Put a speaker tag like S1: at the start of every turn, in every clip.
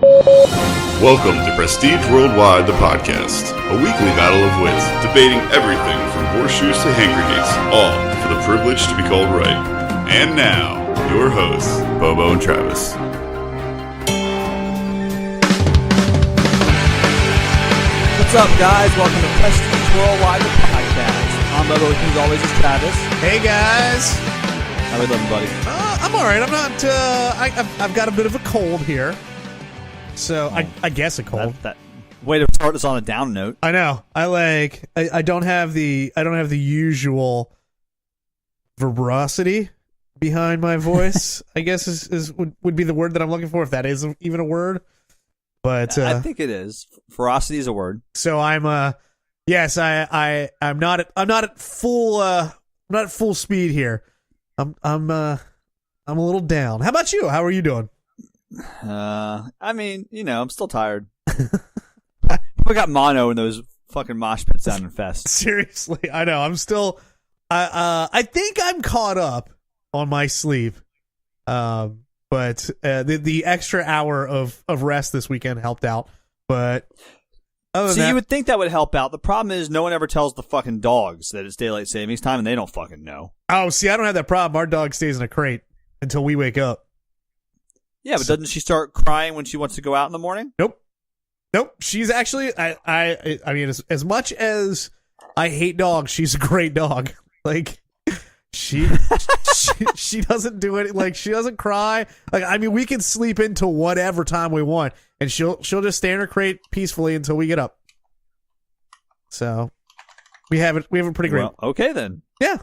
S1: Welcome to Prestige Worldwide, the podcast, a weekly battle of wits, debating everything from horseshoes to hand grenades, all for the privilege to be called right. And now, your hosts, Bobo and Travis.
S2: What's up, guys? Welcome to Prestige Worldwide, the podcast. I'm Bobo, with you as always is Travis.
S3: Hey, guys.
S2: How we living, buddy?
S3: I'm all right. I'm not. I've got a bit of a cold here, so I guess a cold.
S2: That way to start us on a down note.
S3: I know. I don't have the usual veracity behind my voice. I guess would be the word that I'm looking for, if that is even a word. But
S2: I think it is. Ferocity is a word.
S3: So I'm yes, I'm not at full speed here. I'm a little down. How about you? How are you doing?
S2: I mean, I'm still tired. We got mono in those fucking mosh pits down in Fest.
S3: Seriously, I know. I'm still. I think I'm caught up on my sleep. But the extra hour of rest this weekend helped out. But
S2: you would think that would help out. The problem is no one ever tells the fucking dogs that it's daylight savings time, and they don't fucking know.
S3: Oh, see, I don't have that problem. Our dog stays in a crate until we wake up.
S2: Yeah, but doesn't she start crying when she wants to go out in the morning?
S3: Nope. She's actually, I mean, as much as I hate dogs, she's a great dog. Like, she doesn't do it. Like, she doesn't cry. Like, I mean, we can sleep into whatever time we want, and she'll just stay in her crate peacefully until we get up. So we have it pretty great.
S2: Well, okay then.
S3: Yeah.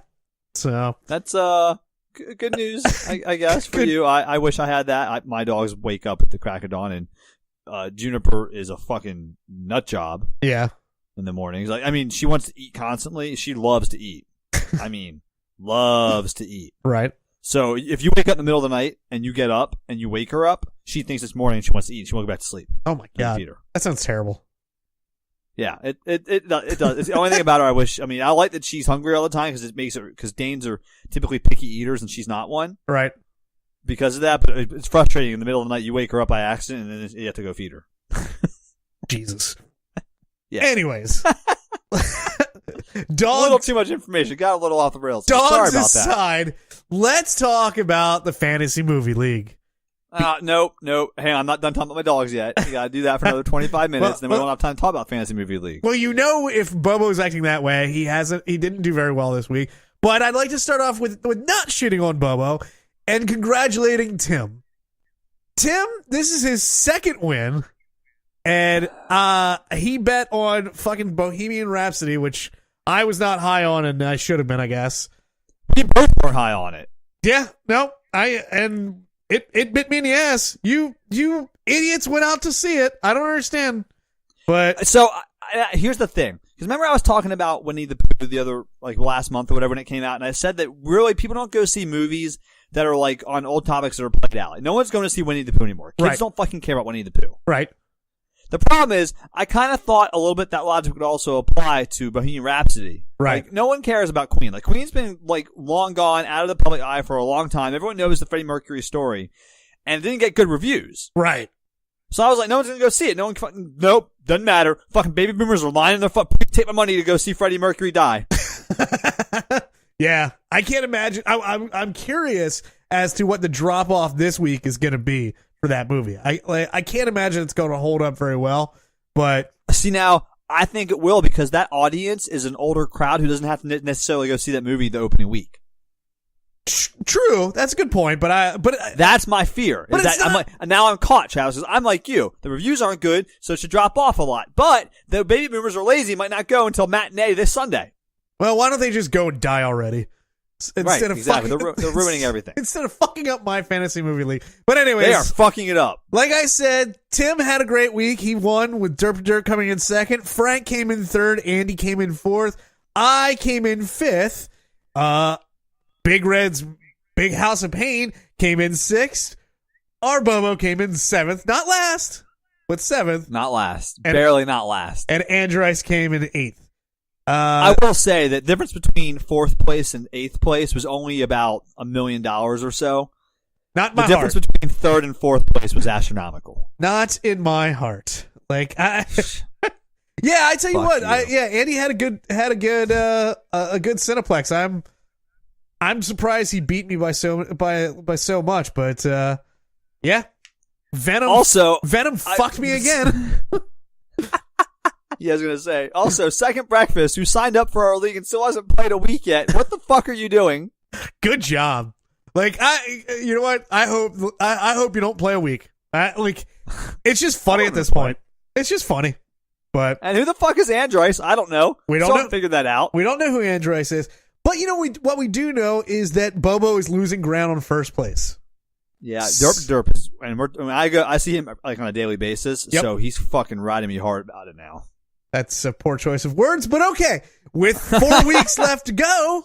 S3: So
S2: that's good news, I guess, for you. I wish I had that. My dogs wake up at the crack of dawn, and Juniper is a fucking nut job.
S3: Yeah.
S2: In the mornings, like, I mean, she wants to eat constantly. She loves to eat. I mean, loves to eat.
S3: Right. So
S2: if you wake up in the middle of the night and you get up and you wake her up, she thinks it's morning and she wants to eat. She won't go back to sleep.
S3: Oh my god, that sounds terrible.
S2: Yeah, it does. It's the only thing about her I wish. I mean, I like that she's hungry all the time because Danes are typically picky eaters and she's not one.
S3: Right.
S2: Because of that, but it's frustrating. In the middle of the night, you wake her up by accident and then you have to go feed her.
S3: Jesus.
S2: Yeah.
S3: Anyways.
S2: Dogs, a little too much information. Got a little off the rails.
S3: Dogs
S2: Sorry about
S3: aside, let's talk about the Fantasy Movie League.
S2: Nope. Hang on, I'm not done talking about my dogs yet. You gotta do that for another 25 minutes, then we won't have time to talk about Fantasy Movie League.
S3: Well, if Bobo's acting that way, he didn't do very well this week. But I'd like to start off with not shitting on Bobo and congratulating Tim. Tim, this is his second win, and he bet on fucking Bohemian Rhapsody, which I was not high on, and I should have been, I guess.
S2: We both were high on it.
S3: Yeah, no, It bit me in the ass. You idiots went out to see it. I don't understand. But
S2: so here's the thing. Because remember I was talking about Winnie the Pooh the other, like, last month or whatever when it came out, and I said that really people don't go see movies that are like on old topics that are played out. Like, no one's going to see Winnie the Pooh anymore. Kids don't fucking care about Winnie the Pooh.
S3: Right.
S2: The problem is, I kind of thought a little bit that logic would also apply to Bohemian Rhapsody.
S3: Right.
S2: Like, no one cares about Queen. Like, Queen's been, like, long gone, out of the public eye for a long time. Everyone knows the Freddie Mercury story. And it didn't get good reviews.
S3: Right.
S2: So I was like, no one's gonna go see it. Nope, doesn't matter. Fucking baby boomers are lying in their take my money to go see Freddie Mercury die.
S3: Yeah. I can't imagine. I'm curious as to what the drop off this week is gonna be for that movie. I can't imagine it's going to hold up very well, but
S2: see, now I think it will, because that audience is an older crowd who doesn't have to necessarily go see that movie the opening week.
S3: True, that's a good point, but
S2: that's my fear.
S3: But
S2: is that now I'm caught, Travis. I'm like you. The reviews aren't good, so it should drop off a lot. But the baby boomers are lazy, might not go until matinee this Sunday.
S3: Well, why don't they just go and die already?
S2: Instead of exactly. They're ruining everything.
S3: Instead of fucking up my Fantasy Movie League. But anyways,
S2: they are fucking it up.
S3: Like I said, Tim had a great week. He won with Derp Dirt coming in second. Frank came in third. Andy came in fourth. I came in fifth. Big Red's Big House of Pain came in sixth. Our Bobo came in seventh. Not last, but seventh.
S2: Not last. Barely not last.
S3: And Andrice came in eighth.
S2: I will say that the difference between fourth place and eighth place was only about $1 million or so.
S3: Not my
S2: The difference between third and fourth place was astronomical.
S3: Not in my heart. Like I I tell you what, Andy had a good Cineplex. I'm surprised he beat me by so much, but Venom fucked me again.
S2: Yeah, I was gonna say. Also, Second Breakfast, who signed up for our league and still hasn't played a week yet. What the fuck are you doing?
S3: Good job. Like you know what? I hope you don't play a week. It's just funny at this point. It's just funny.
S2: And who the fuck is Androis? I don't know.
S3: We don't know.
S2: Figure that out.
S3: We don't know who Androis is. But you know, what we do know is that Bobo is losing ground on first place.
S2: Yeah, Derp is, and I see him like on a daily basis, so he's fucking riding me hard about it now.
S3: That's a poor choice of words, but okay. With 4 weeks left to go,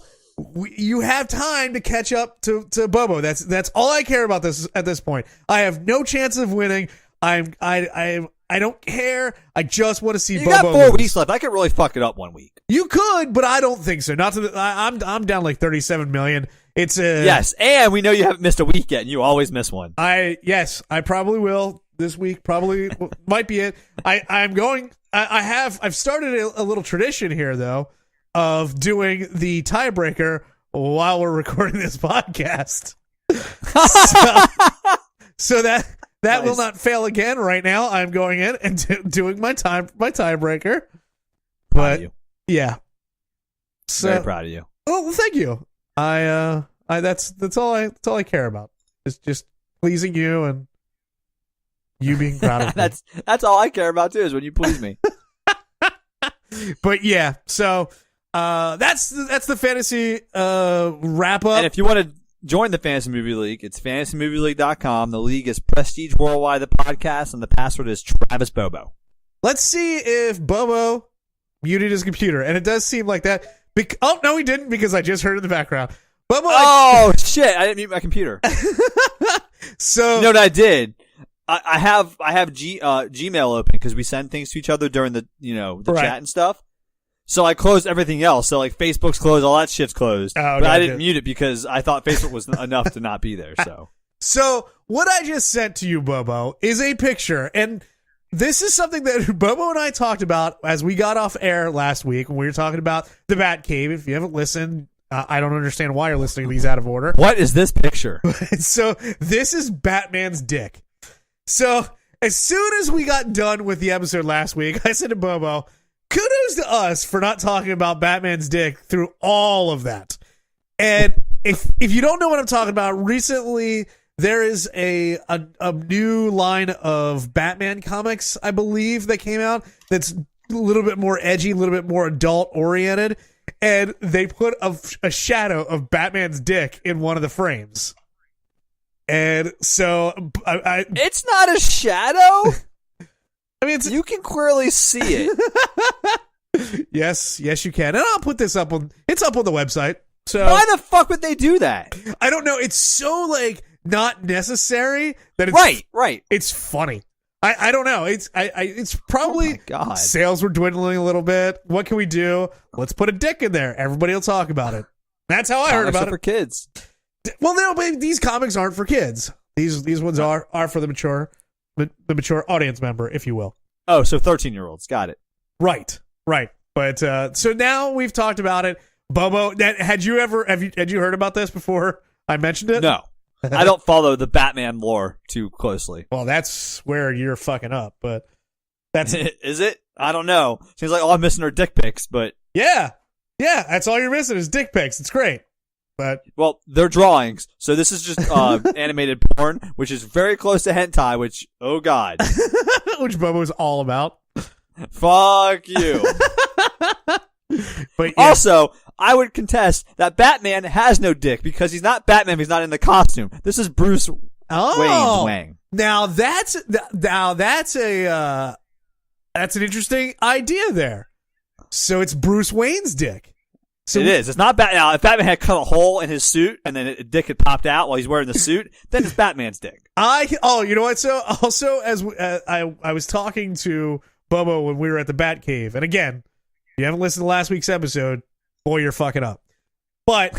S3: you have time to catch up to Bobo. That's all I care about at this point. I have no chance of winning. I don't care. I just want to see Bobo.
S2: You got 4 weeks left. I could really fuck it up 1 week.
S3: You could, but I don't think so. Not to I'm down like 37 million. It's
S2: yes, and we know you haven't missed a week yet, and you always miss one.
S3: I probably will this week. Probably might be it. I've started a little tradition here though of doing the tiebreaker while we're recording this podcast. so that nice. Will not fail again. Right now, I'm going in and doing my tiebreaker. But yeah, so,
S2: very proud of you.
S3: Oh, thank you. That's all I care about. It's just pleasing you and you being proud of me.
S2: That's all I care about too, is when you please me.
S3: But yeah, so that's the fantasy wrap up.
S2: And if you want to join the Fantasy Movie League, it's fantasymovieleague.com. The league is Prestige Worldwide, the podcast, and the password is Travis Bobo.
S3: Let's see if Bobo muted his computer, and it does seem like that. Oh no, he didn't, because I just heard in the background. Bobo.
S2: Oh shit! I didn't mute my computer.
S3: So
S2: you know what I did? I have Gmail open because we send things to each other during the chat and stuff. So I closed everything else. So like Facebook's closed, all that shit's closed. But I didn't mute it because I thought Facebook was enough to not be there.
S3: So what I just sent to you, Bobo, is a picture, and this is something that Bobo and I talked about as we got off air last week when we were talking about the Batcave. If you haven't listened, I don't understand why you're listening to these out of order.
S2: What is this picture?
S3: So this is Batman's dick. So as soon as we got done with the episode last week, I said to Bobo, kudos to us for not talking about Batman's dick through all of that. And if you don't know what I'm talking about, recently there is a new line of Batman comics, I believe, that came out that's a little bit more edgy, a little bit more adult oriented, and they put a shadow of Batman's dick in one of the frames. And so
S2: it's not a shadow.
S3: I mean,
S2: you can clearly see it.
S3: Yes, you can. And I'll put this up it's up on the website. So
S2: why the fuck would they do that?
S3: I don't know. It's so like not necessary that it's
S2: right.
S3: It's funny. I don't know. It's probably
S2: God.
S3: Sales were dwindling a little bit. What can we do? Let's put a dick in there. Everybody will talk about it. That's how I heard about it.
S2: For kids.
S3: Well, no, but these comics aren't for kids. These ones are for the mature audience member, if you will.
S2: Oh, so 13-year-olds. Got it.
S3: Right. But so now we've talked about it. Bobo, had you heard about this before I mentioned it?
S2: No. I don't follow the Batman lore too closely.
S3: Well, that's where you're fucking up, but that's
S2: is it? I don't know. Seems like all I'm missing are dick pics, but
S3: yeah, that's all you're missing is dick pics. It's great, but
S2: well, they're drawings, so this is just animated porn, which is very close to hentai. Which, oh god,
S3: which Bobo's all about.
S2: Fuck you.
S3: But
S2: also, I would contest that Batman has no dick because he's not Batman. He's not in the costume. This is Bruce Wayne's Wang.
S3: Now that's an interesting idea there. So it's Bruce Wayne's dick. So
S2: it is. It's not Batman. Now, if Batman had cut a hole in his suit and then a dick had popped out while he's wearing the suit, then it's Batman's dick.
S3: You know what? So also, as I was talking to Bobo when we were at the Batcave, and again, if you haven't listened to last week's episode, boy, you're fucking up. But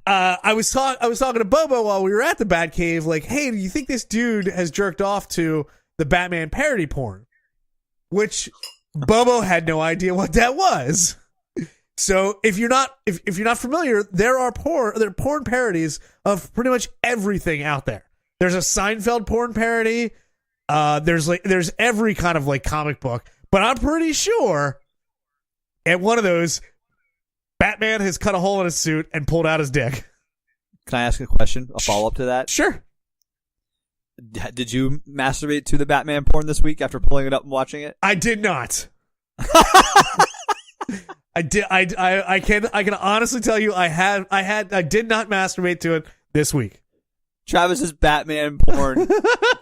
S3: I was talking to Bobo while we were at the Batcave, like, hey, do you think this dude has jerked off to the Batman parody porn, which Bobo had no idea what that was. So if you're not familiar, there are porn parodies of pretty much everything out there. There's a Seinfeld porn parody. There's every kind of like comic book, but I'm pretty sure at one of those, Batman has cut a hole in his suit and pulled out his dick.
S2: Can I ask a question? A follow up to that?
S3: Sure.
S2: Did you masturbate to the Batman porn this week after pulling it up and watching it?
S3: I did not. I did. I can honestly tell you I did not masturbate to it this week.
S2: Travis's Batman porn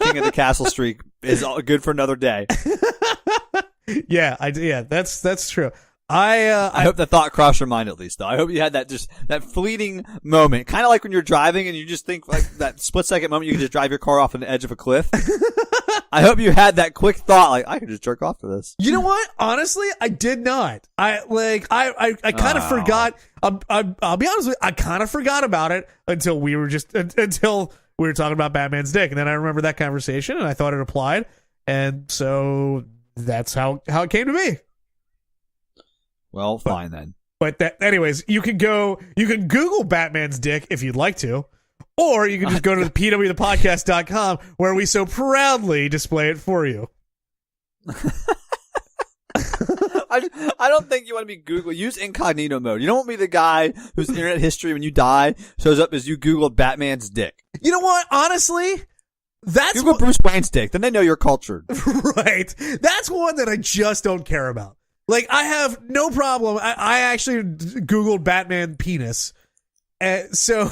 S2: King of the Castle streak is all good for another day.
S3: Yeah, that's true. I
S2: hope the thought crossed your mind at least, though. I hope you had that fleeting moment, kind of like when you're driving and you just think like that split second moment you can just drive your car off on the edge of a cliff. I hope you had that quick thought, like I could just jerk off to this.
S3: You know what? Honestly, I did not. I kind of forgot. I'll be honest with you. I kind of forgot about it until we were talking about Batman's dick, and then I remember that conversation, and I thought it applied, and so that's how it came to be.
S2: Well, fine then.
S3: But anyways, you can Google Batman's dick if you'd like to, or you can just go to the pwthepodcast.com where we so proudly display it for you.
S2: I don't think you want to be Google. Use incognito mode. You don't want to be the guy whose internet history when you die shows up as you Googled Batman's dick.
S3: You know what? Honestly, that's
S2: Google Bruce Wayne's dick. Then they know you're cultured.
S3: Right. That's one that I just don't care about. Like, I have no problem. I actually Googled Batman penis. So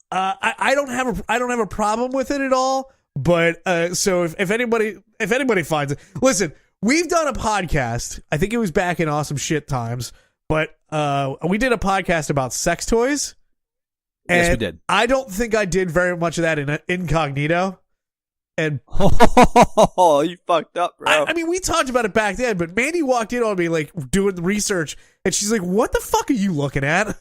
S3: I don't have a problem with it at all. But so if anybody finds it, listen, we've done a podcast. I think it was back in Awesome Shit times, but we did a podcast about sex toys.
S2: Yes, we did.
S3: I don't think I did very much of that in incognito. And
S2: oh, you fucked up, bro.
S3: I mean, we talked about it back then, but Mandy walked in on me like doing the research, and she's like, "What the fuck are you looking at?"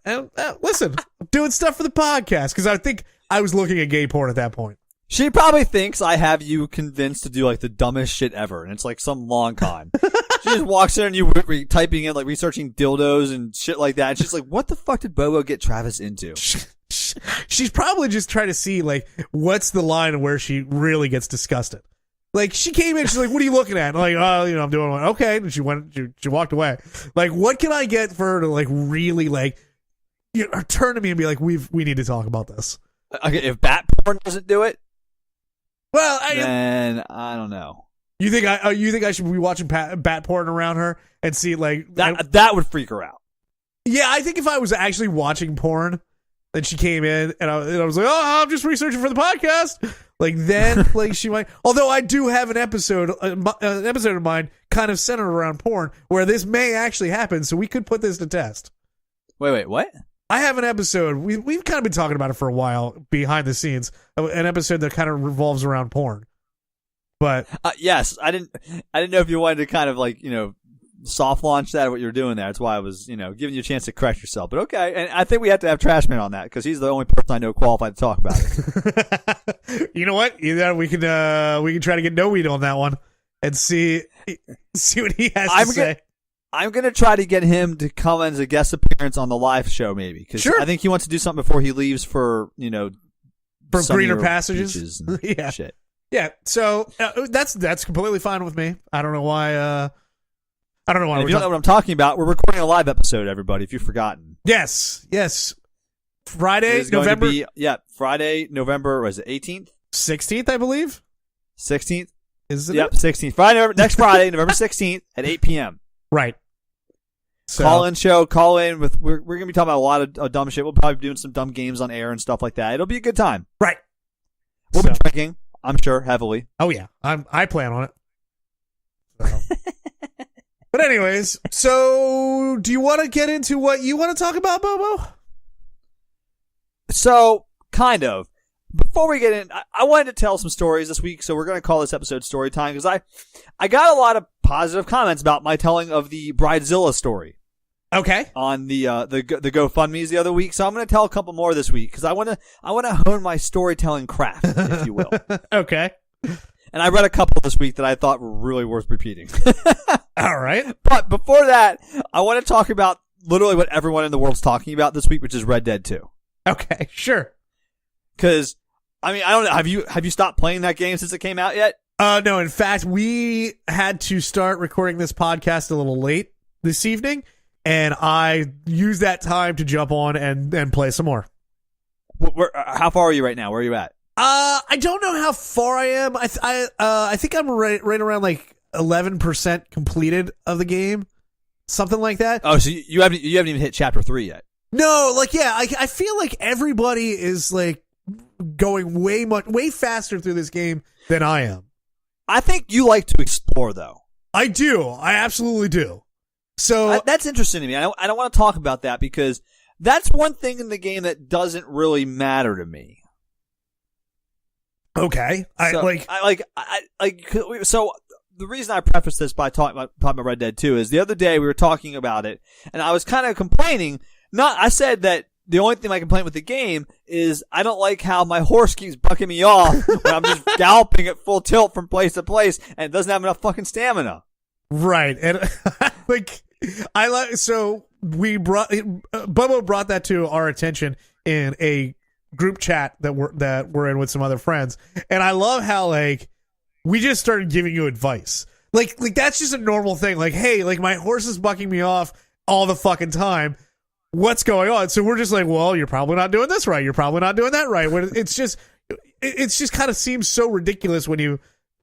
S3: And listen, I'm doing stuff for the podcast because I think I was looking at gay porn at that point.
S2: She probably thinks I have you convinced to do like the dumbest shit ever, and it's like some long con. She just walks in and you typing in like researching dildos and shit like that. And she's like, "What the fuck did Bobo get Travis into?"
S3: She's probably just trying to see like what's the line where she really gets disgusted. Like she came in, she's like, "What are you looking at?" And like, "Oh, I'm doing one." Okay, and she walked away. Like, what can I get for her to like really like turn to me and be like, "We need to talk about this."
S2: Okay, if bat porn doesn't do it,
S3: well,
S2: then I don't know.
S3: You think I should be watching bat porn around her and see like
S2: that would freak her out?
S3: Yeah, I think if I was actually watching porn. Then she came in, and I was like, "Oh, I'm just researching for the podcast." Like then, like she might. Although I do have an episode of mine kind of centered around porn, where this may actually happen, so we could put this to test.
S2: Wait, what?
S3: I have an episode. We've kind of been talking about it for a while behind the scenes. An episode that kind of revolves around porn. But
S2: yes, I didn't know if you wanted to kind of like soft launch that, what you're doing there. That's why I was, giving you a chance to correct yourself. But okay, and I think we have to have Trashman on that because he's the only person I know qualified to talk about it.
S3: You know what? Either we can try to get No Weed on that one and see what he has to say.
S2: I'm gonna try to get him to come as a guest appearance on the live show, maybe because
S3: sure.
S2: I think he wants to do something before he leaves for
S3: for greener passages. Yeah,
S2: shit.
S3: Yeah. So that's completely fine with me. I don't know why. I don't know why.
S2: If you don't know what I'm talking about, we're recording a live episode, everybody, if you've forgotten.
S3: Yes. Friday, November.
S2: Friday, November, was it 18th?
S3: 16th, I believe.
S2: 16th?
S3: Is it?
S2: Yep, 16th. Next Friday, November 16th at 8 p.m.
S3: Right. So,
S2: call in with, we're going to be talking about a lot of dumb shit. We'll probably be doing some dumb games on air and stuff like that. It'll be a good time.
S3: Right.
S2: We'll be drinking, I'm sure, heavily.
S3: Oh, yeah. I plan on it. So. But anyways, so do you want to get into what you want to talk about, Bobo?
S2: So, kind of. Before we get in, I wanted to tell some stories this week, so we're going to call this episode Story Time, because I got a lot of positive comments about my telling of the Bridezilla story.
S3: Okay.
S2: On the GoFundMe's the other week, so I'm going to tell a couple more this week, because I want to hone my storytelling craft, if you will.
S3: Okay.
S2: And I read a couple this week that I thought were really worth repeating.
S3: All right.
S2: But before that, I want to talk about literally what everyone in the world's talking about this week, which is Red Dead 2.
S3: Okay, sure.
S2: Because, I mean, I don't know. Have you stopped playing that game since it came out yet?
S3: No, in fact, we had to start recording this podcast a little late this evening, and I used that time to jump on and play some more.
S2: How far are you right now? Where are you at?
S3: I don't know how far I am. I think I'm right around like 11% completed of the game, something like that.
S2: Oh, so you haven't even hit chapter 3 yet?
S3: No, like yeah, I feel like everybody is like going way faster through this game than I am.
S2: I think you like to explore, though.
S3: I do. I absolutely do. So
S2: that's interesting to me. I don't want to talk about that because that's one thing in the game that doesn't really matter to me.
S3: Okay,
S2: So the reason I preface this by talking about Red Dead 2 is the other day we were talking about it, and I was kind of complaining. I said that the only thing my complaint with the game is I don't like how my horse keeps bucking me off when I'm just galloping at full tilt from place to place, and it doesn't have enough fucking stamina.
S3: Right, and Bobo brought that to our attention in a group chat that we're in with some other friends, and I love how like we just started giving you advice. Like that's just a normal thing. Like, hey, like my horse is bucking me off all the fucking time. What's going on? So we're just like, well, you're probably not doing this right. You're probably not doing that right. When it's just kind of seems so ridiculous when you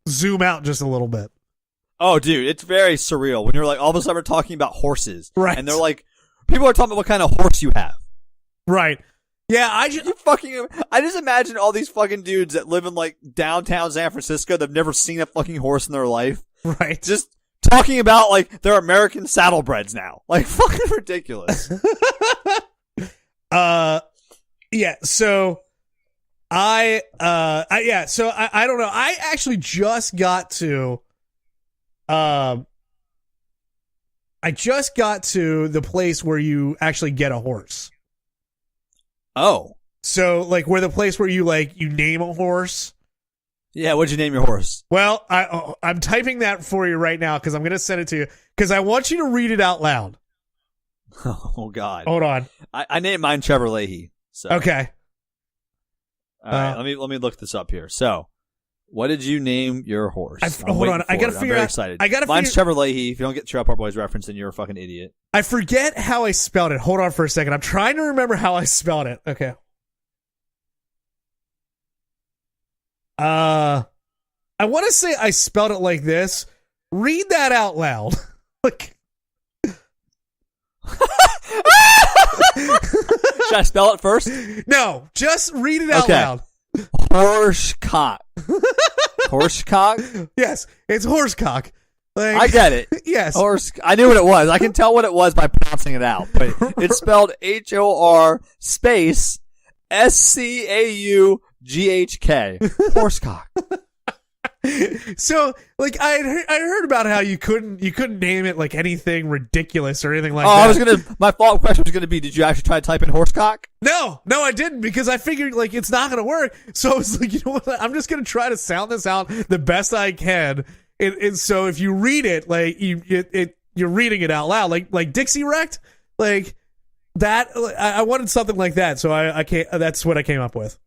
S3: zoom out just a little bit.
S2: Oh, dude, it's very surreal when you're like all of a sudden we're talking about horses,
S3: right?
S2: And they're like, people are talking about what kind of horse you have,
S3: right? Yeah, I
S2: just imagine all these fucking dudes that live in like downtown San Francisco that've never seen a fucking horse in their life,
S3: right?
S2: Just talking about like they're American saddlebreds now, like fucking ridiculous.
S3: Yeah. So I don't know. I actually just got to, the place where you actually get a horse.
S2: Oh.
S3: So like where the place where you name a horse.
S2: Yeah, what'd you name your horse?
S3: Well, I'm typing that for you right now because I'm going to send it to you because I want you to read it out loud.
S2: Oh, God.
S3: Hold on.
S2: I named mine Trevor Leahy. So.
S3: Okay.
S2: All right, let me look this up here. So, what did you name your horse?
S3: Hold on. I got to figure out.
S2: Excited. Mine's Trevor Leahy. If you don't get Trap Park Boys reference, then you're a fucking idiot.
S3: I forget how I spelled it. Hold on for a second. I'm trying to remember how I spelled it. Okay. I want to say I spelled it like this. Read that out loud. Like,
S2: should I spell it first?
S3: No, just read it out loud.
S2: Horsecock. Horsecock?
S3: Yes, it's horsecock. Like,
S2: I get it.
S3: Yes.
S2: I knew what it was. I can tell what it was by pronouncing it out. But it's spelled HOR space SCAUGHK. Horsecock.
S3: So, like, I heard about how you couldn't name it like anything ridiculous or anything like that.
S2: My follow-up question was gonna be, did you actually try to type in horsecock?
S3: No, I didn't because I figured like it's not gonna work. So I was like, you know what? I'm just gonna try to sound this out the best I can. And so if you read it, like you're reading it out loud, like Dixie Wrecked, like that. I wanted something like that, so I can't. That's what I came up with.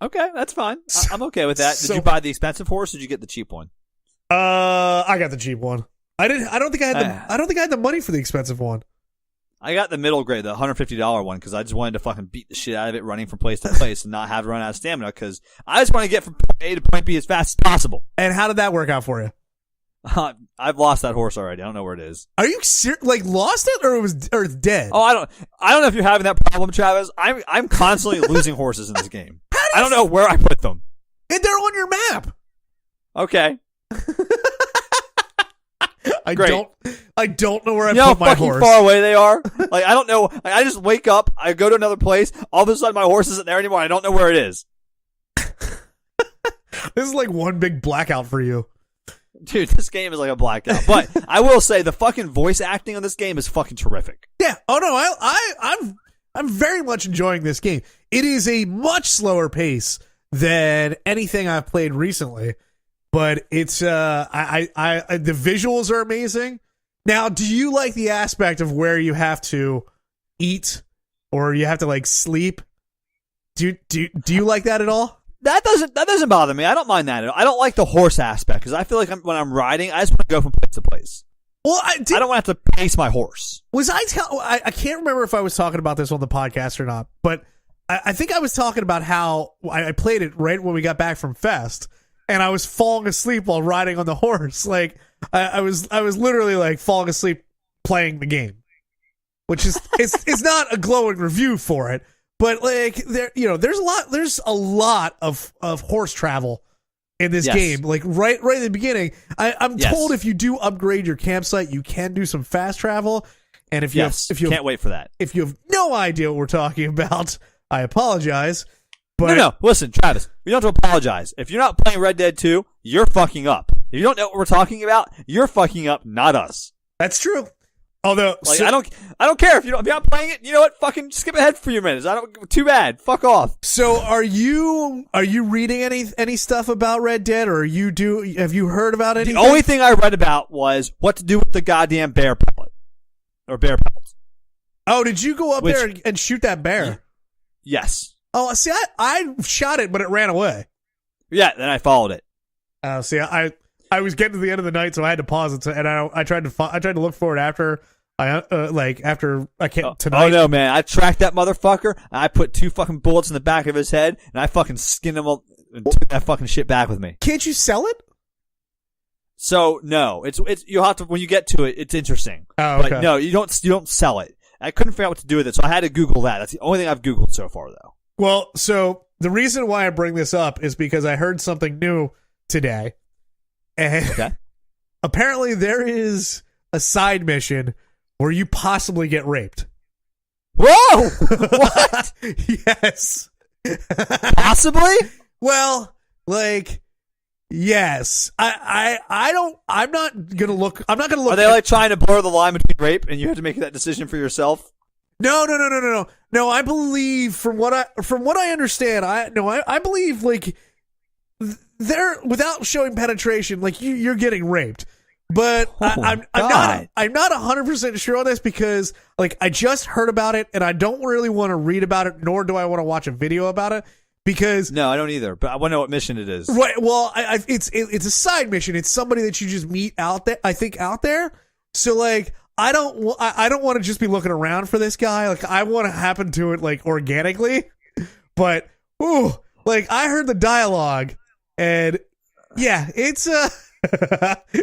S2: Okay, that's fine. I'm okay with that. Did you buy the expensive horse or did you get the cheap one?
S3: I got the cheap one. I don't think I had the money for the expensive one.
S2: I got the middle grade, the $150 one, because I just wanted to fucking beat the shit out of it running from place to place and not have to run out of stamina, because I just want to get from point A to point B as fast as possible.
S3: And how did that work out for you?
S2: I've lost that horse already. I don't know where it is.
S3: Are you like lost it or it's dead?
S2: Oh, I don't know if you're having that problem, Travis. I'm constantly losing horses in this game. I don't know where I put them.
S3: And they're on your map.
S2: Okay.
S3: I don't know where I put my horse.
S2: How fucking far away they are. Like, I don't know. Like, I just wake up, I go to another place, all of a sudden my horse isn't there anymore. I don't know where it is.
S3: This is like one big blackout for you.
S2: Dude, this game is like a blackout. But I will say the fucking voice acting on this game is fucking terrific.
S3: Yeah. Oh no, I'm very much enjoying this game. It is a much slower pace than anything I've played recently. but it's the visuals are amazing. Now, do you like the aspect of where you have to eat or you have to like sleep? Do you like that at all?
S2: That doesn't bother me. I don't mind that at all. I don't like the horse aspect because I feel like when I'm riding, I just want to go from place to place.
S3: Well,
S2: I don't want to have to pace my horse.
S3: I can't remember if I was talking about this on the podcast or not, but I think I was talking about how I played it right when we got back from Fest, and I was falling asleep while riding on the horse. Like I was literally like falling asleep playing the game, which is it's not a glowing review for it, but like there's a lot of horse travel in this game. Like right in the beginning, I'm told if you do upgrade your campsite, you can do some fast travel. And if you
S2: can't wait for that.
S3: If you have no idea what we're talking about, I apologize. But
S2: no. Listen, Travis, you don't have to apologize. If you're not playing Red Dead 2, you're fucking up. If you don't know what we're talking about, you're fucking up, not us.
S3: That's true. Although,
S2: like, I don't care if you're not playing it. You know what? Fucking skip ahead for a few minutes. Too bad. Fuck off.
S3: So, are you reading any stuff about Red Dead, or have you heard about anything?
S2: The only thing I read about was what to do with the goddamn bear pellet or bear pellets.
S3: Oh, did you go up there and shoot that bear?
S2: Yes.
S3: Oh, see, I shot it, but it ran away.
S2: Yeah, then I followed it.
S3: Oh, see, I was getting to the end of the night, so I had to pause it, and I tried to look for it after. After I can't tonight.
S2: Oh no, man! I tracked that motherfucker. And I put 2 fucking bullets in the back of his head, and I fucking skinned him and took that fucking shit back with me.
S3: Can't you sell it?
S2: So no, it's you'll have to when you get to it. It's interesting.
S3: Oh, okay.
S2: But no, you don't sell it. I couldn't figure out what to do with it, so I had to Google that. That's the only thing I've Googled so far, though.
S3: Well, so the reason why I bring this up is because I heard something new today, and apparently there is a side mission where you possibly get raped.
S2: Whoa! What?
S3: Yes.
S2: Possibly?
S3: Well, like, yes. I'm not gonna look.
S2: Are they like trying to blur the line between rape and you have to make that decision for yourself?
S3: No. No, I believe from what I understand, I believe like they're without showing penetration, like you're getting raped. But I'm not 100% sure on this because like I just heard about it and I don't really want to read about it, nor do I want to watch a video about it because
S2: no, I don't either. But I want to know what mission it is.
S3: Right. Well, it's a side mission. It's somebody that you just meet out there. I think out there. So like I don't want to just be looking around for this guy. Like I want to happen to it like organically. But like I heard the dialogue and yeah, it's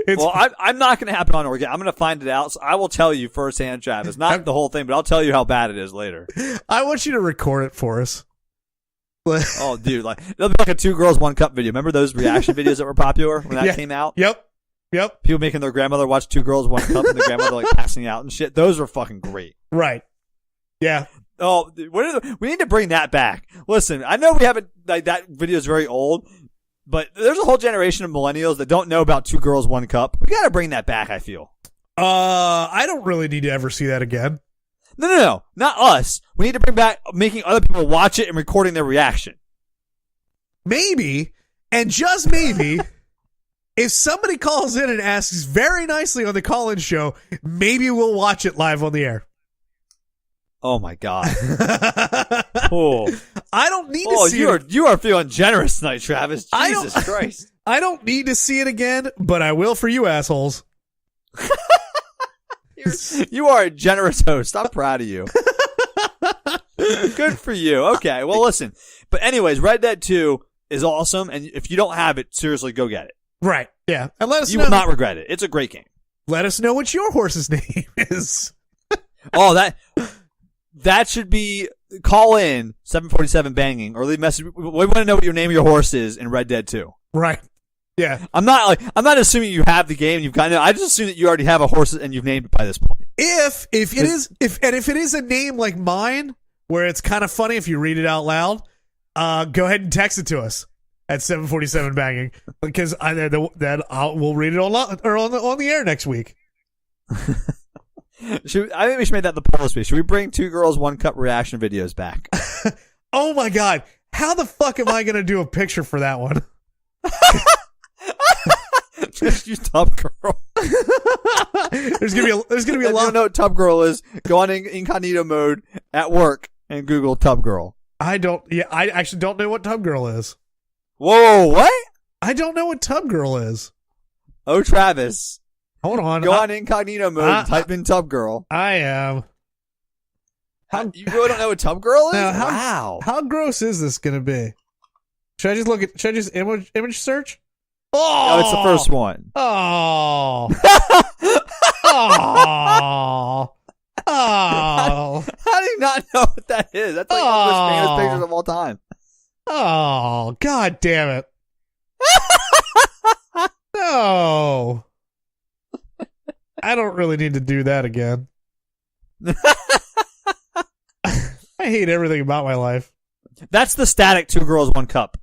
S2: well, I'm not going to happen on organic. I'm going to find it out. So I will tell you firsthand, Travis. Not the whole thing, but I'll tell you how bad it is later.
S3: I want you to record it for us.
S2: Oh, dude, like it'll be like a 2 girls 1 cup video. Remember those reaction videos that were popular when that came out?
S3: Yep.
S2: People making their grandmother watch 2 girls 1 cup and the grandmother like passing out and shit. Those were fucking great.
S3: Right. Yeah.
S2: Oh, we need to bring that back. Listen, I know we haven't like that video is very old. But there's a whole generation of millennials that don't know about 2 girls 1 cup. We got to bring that back, I feel.
S3: I don't really need to ever see that again.
S2: No. Not us. We need to bring back making other people watch it and recording their reaction.
S3: Maybe, and just maybe, if somebody calls in and asks very nicely on the call-in show, maybe we'll watch it live on the air.
S2: Oh my God. Oh.
S3: I don't need to see it.
S2: You are feeling generous tonight, Travis. Jesus Christ.
S3: I don't need to see it again, but I will for you assholes.
S2: You are a generous host. I'm proud of you. Good for you. Okay. Well, listen. But anyways, Red Dead 2 is awesome. And if you don't have it, seriously, go get it.
S3: Right. Yeah. And let us know.
S2: You will not regret it. It's a great game.
S3: Let us know what your horse's name is.
S2: Oh, that should be call in 747 banging or leave a message. We want to know what your name of your horse is in Red Dead 2.
S3: Right. Yeah.
S2: I'm not assuming you have the game and you've got it. I just assume that you already have a horse and you've named it by this point.
S3: If it is a name like mine, where it's kind of funny if you read it out loud, go ahead and text it to us at 747 banging because we'll read it on the air next week.
S2: I think we should make that the poll this week. Should we bring 2 girls 1 cup reaction videos back?
S3: Oh my God. How the fuck am I going to do a picture for that one?
S2: Just use Tub Girl.
S3: There's gonna be a lot.
S2: If you don't know what Tub Girl is, go on incognito mode at work and Google Tub Girl.
S3: I actually don't know what Tub Girl is.
S2: Whoa, what?
S3: I don't know what Tub Girl is.
S2: Oh, Travis.
S3: Hold on.
S2: Go on incognito mode and type in Tub Girl.
S3: I am.
S2: You really don't know what Tub Girl is?
S3: Now,
S2: Wow.
S3: How gross is this gonna be? Should I just image search? Oh,
S2: it's the first one.
S3: Oh. Oh. Oh.
S2: How do you not know what that is? That's like one of the most famous pictures of all time.
S3: Oh, God damn it. No. I don't really need to do that again. I hate everything about my life.
S2: That's the static 2 girls, 1 cup.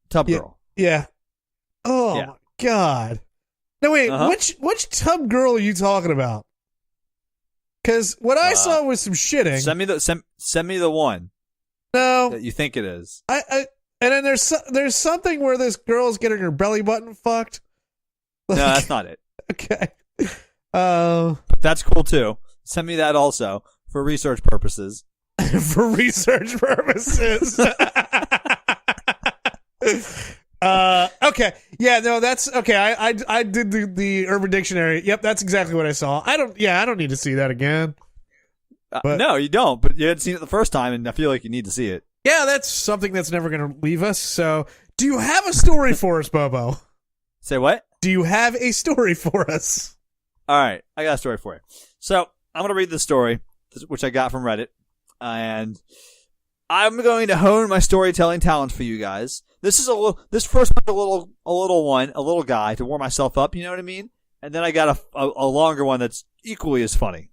S2: Tub Girl.
S3: Yeah. Oh,
S2: Yeah.
S3: my God. No, wait, which Tub Girl are you talking about? Because what I saw was some shitting.
S2: Send me the one
S3: No.
S2: that you think it is.
S3: And then there's something where this girl's getting her belly button fucked.
S2: No, that's not it.
S3: Okay.
S2: That's cool too. Send me that also for research purposes.
S3: For research purposes. Okay. Yeah, no, that's okay. I did the Urban Dictionary. Yep, that's exactly what I saw. I don't need to see that again.
S2: No, you don't, but you had seen it the first time and I feel like you need to see it.
S3: Yeah, that's something that's never going to leave us. So, do you have a story for us, Bobo?
S2: Say what?
S3: Do you have a story for us?
S2: All right, I got a story for you. So, I'm going to read this story, which I got from Reddit, and I'm going to hone my storytelling talents for you guys. This first one's a little guy to warm myself up, you know what I mean? And then I got a longer one that's equally as funny.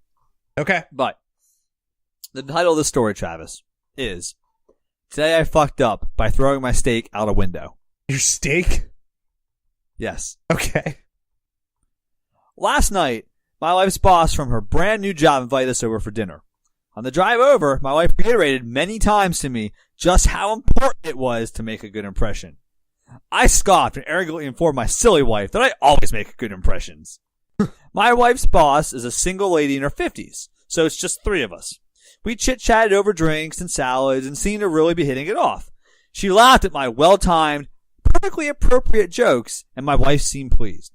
S3: Okay.
S2: But the title of the story, Travis, is Today I Fucked Up by Throwing My Steak Out a Window.
S3: Your steak?
S2: Yes.
S3: Okay.
S2: Last night, my wife's boss from her brand new job invited us over for dinner. On the drive over, my wife reiterated many times to me just how important it was to make a good impression. I scoffed and arrogantly informed my silly wife that I always make good impressions. My wife's boss is a single lady in her 50s, so it's just 3 of us. We chit-chatted over drinks and salads and seemed to really be hitting it off. She laughed at my well-timed, perfectly appropriate jokes, and my wife seemed pleased.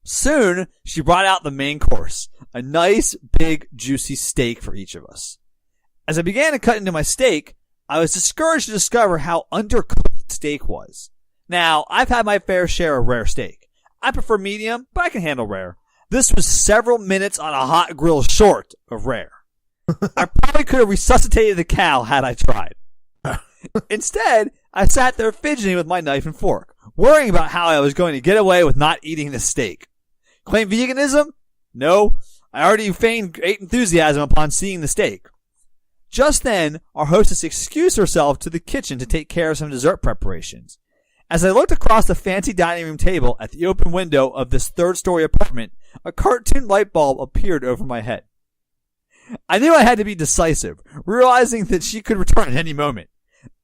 S2: Soon, she brought out the main course, a nice, big, juicy steak for each of us. As I began to cut into my steak, I was discouraged to discover how undercooked the steak was. Now, I've had my fair share of rare steak. I prefer medium, but I can handle rare. This was several minutes on a hot grill short of rare. I probably could have resuscitated the cow had I tried. Instead, I sat there fidgeting with my knife and fork, worrying about how I was going to get away with not eating the steak. Claim veganism? No. I already feigned great enthusiasm upon seeing the steak. Just then, our hostess excused herself to the kitchen to take care of some dessert preparations. As I looked across the fancy dining room table at the open window of this 3rd-story apartment, a cartoon light bulb appeared over my head. I knew I had to be decisive, realizing that she could return at any moment.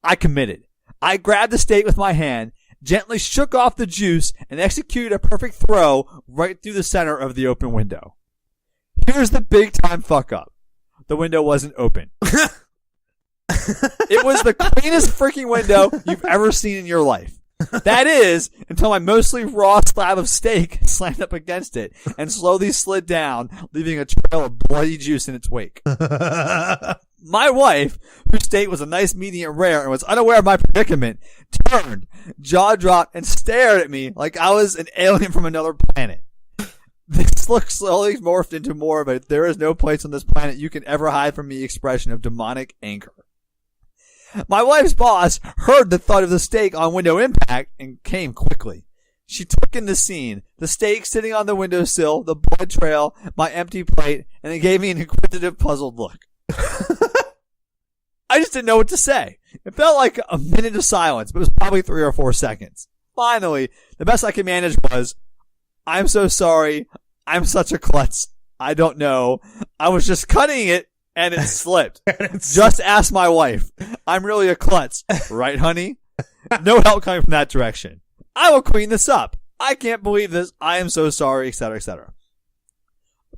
S2: I committed. I grabbed the steak with my hand, gently shook off the juice, and executed a perfect throw right through the center of the open window. Here's the big-time fuck-up. The window wasn't open. It was the cleanest freaking window you've ever seen in your life. That is, until my mostly raw slab of steak slammed up against it and slowly slid down, leaving a trail of bloody juice in its wake. My wife, whose steak was a nice medium rare and was unaware of my predicament, turned, jaw dropped, and stared at me like I was an alien from another planet. This look slowly morphed into more of a "there is no place on this planet you can ever hide from me" expression of demonic anger. My wife's boss heard the thud of the steak on window impact and came quickly. She took in the scene, the steak sitting on the windowsill, the blood trail, my empty plate, and then gave me an inquisitive, puzzled look. I just didn't know what to say. It felt like a minute of silence, but it was probably 3 or 4 seconds. Finally, the best I could manage was, "I'm so sorry. I'm such a klutz. I don't know. I was just cutting it and it slipped. Just ask my wife. I'm really a klutz. Right, honey? No help coming from that direction. I will clean this up. I can't believe this. I am so sorry, etc., etc.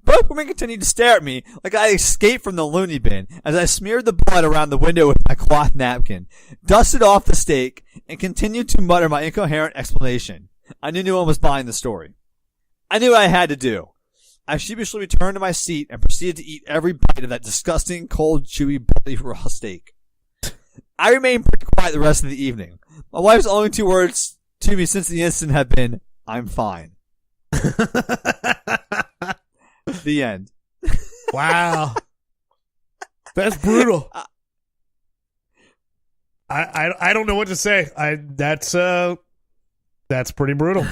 S2: Both women continued to stare at me like I escaped from the loony bin as I smeared the blood around the window with my cloth napkin, dusted off the steak, and continued to mutter my incoherent explanation. I knew no one was buying the story. I knew what I had to do. I sheepishly returned to my seat and proceeded to eat every bite of that disgusting, cold, chewy, bloody raw steak. I remained pretty quiet the rest of the evening. My wife's only 2 words to me since the incident have been, "I'm fine." The end.
S3: Wow. That's brutal. I don't know what to say. That's pretty brutal.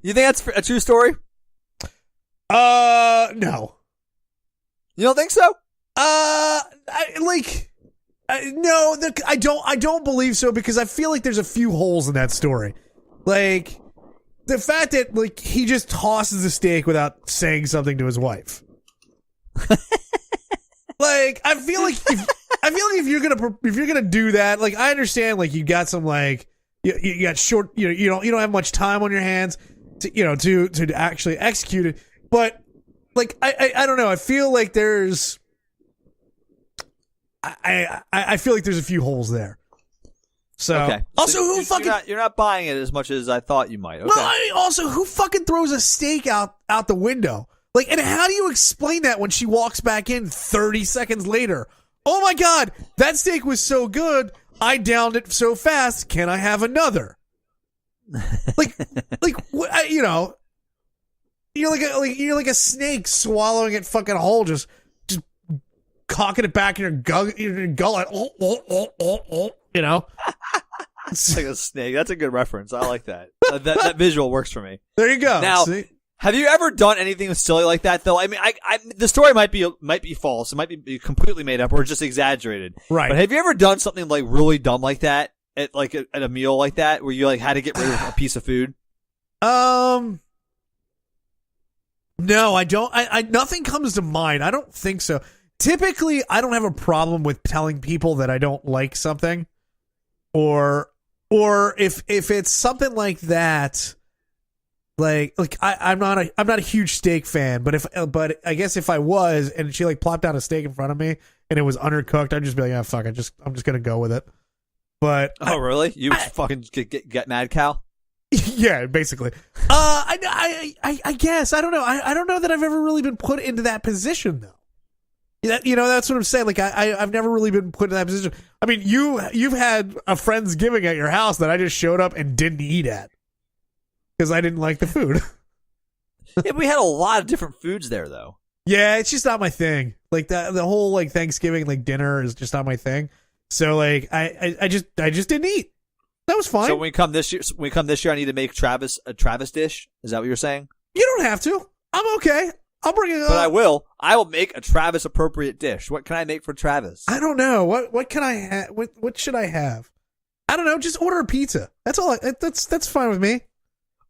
S2: You think that's a true story?
S3: No.
S2: You don't think so?
S3: No, I don't believe so because I feel like there's a few holes in that story. Like, the fact that, like, he just tosses the steak without saying something to his wife. Like, I feel like if you're gonna do that, like, I understand, like, you got some, like, you got short, you don't have much time on your hands to actually execute it. But, like, I don't know. I feel like there's, I feel like there's a few holes there. So,
S2: okay.
S3: Also,
S2: you're not buying it as much as I thought you might. Okay.
S3: Well, also, who fucking throws a steak out the window? Like, and how do you explain that when she walks back in 30 seconds later? Oh my God, that steak was so good, I downed it so fast. Can I have another? Like, you're like a snake swallowing it fucking whole, just cocking it back in your gullet. You know.
S2: It's like a snake. That's a good reference. I like that. That visual works for me.
S3: There you go.
S2: Now,
S3: see?
S2: Have you ever done anything silly like that, though? I mean, the story might be false. It might be completely made up or just exaggerated.
S3: Right.
S2: But have you ever done something like really dumb like that at a meal like that, where you like had to get rid of a piece of food?
S3: No, I don't. I nothing comes to mind. I don't think so. Typically, I don't have a problem with telling people that I don't like something, or if it's something like that. Like I'm not a huge steak fan, but I guess if I was and she like plopped down a steak in front of me and it was undercooked, I'd just be like, yeah, fuck, I'm just gonna go with it. But
S2: really? You fucking get mad cow?
S3: Yeah, basically. I guess I don't know. I don't know that I've ever really been put into that position though. That's what I'm saying. Like I've never really been put in that position. I mean, you've had a Friendsgiving at your house that I just showed up and didn't eat at. Because I didn't like the food.
S2: Yeah, we had a lot of different foods there, though.
S3: Yeah, it's just not my thing. Like the whole like Thanksgiving like dinner is just not my thing. So like I just didn't eat. That was fine.
S2: So when we come this year, I need to make Travis a Travis dish. Is that what you're saying?
S3: You don't have to. I'm okay. I'll bring it up.
S2: But I will. I will make a Travis appropriate dish. What can I make for Travis?
S3: I don't know. What can I have? What should I have? I don't know. Just order a pizza. That's all. That's fine with me.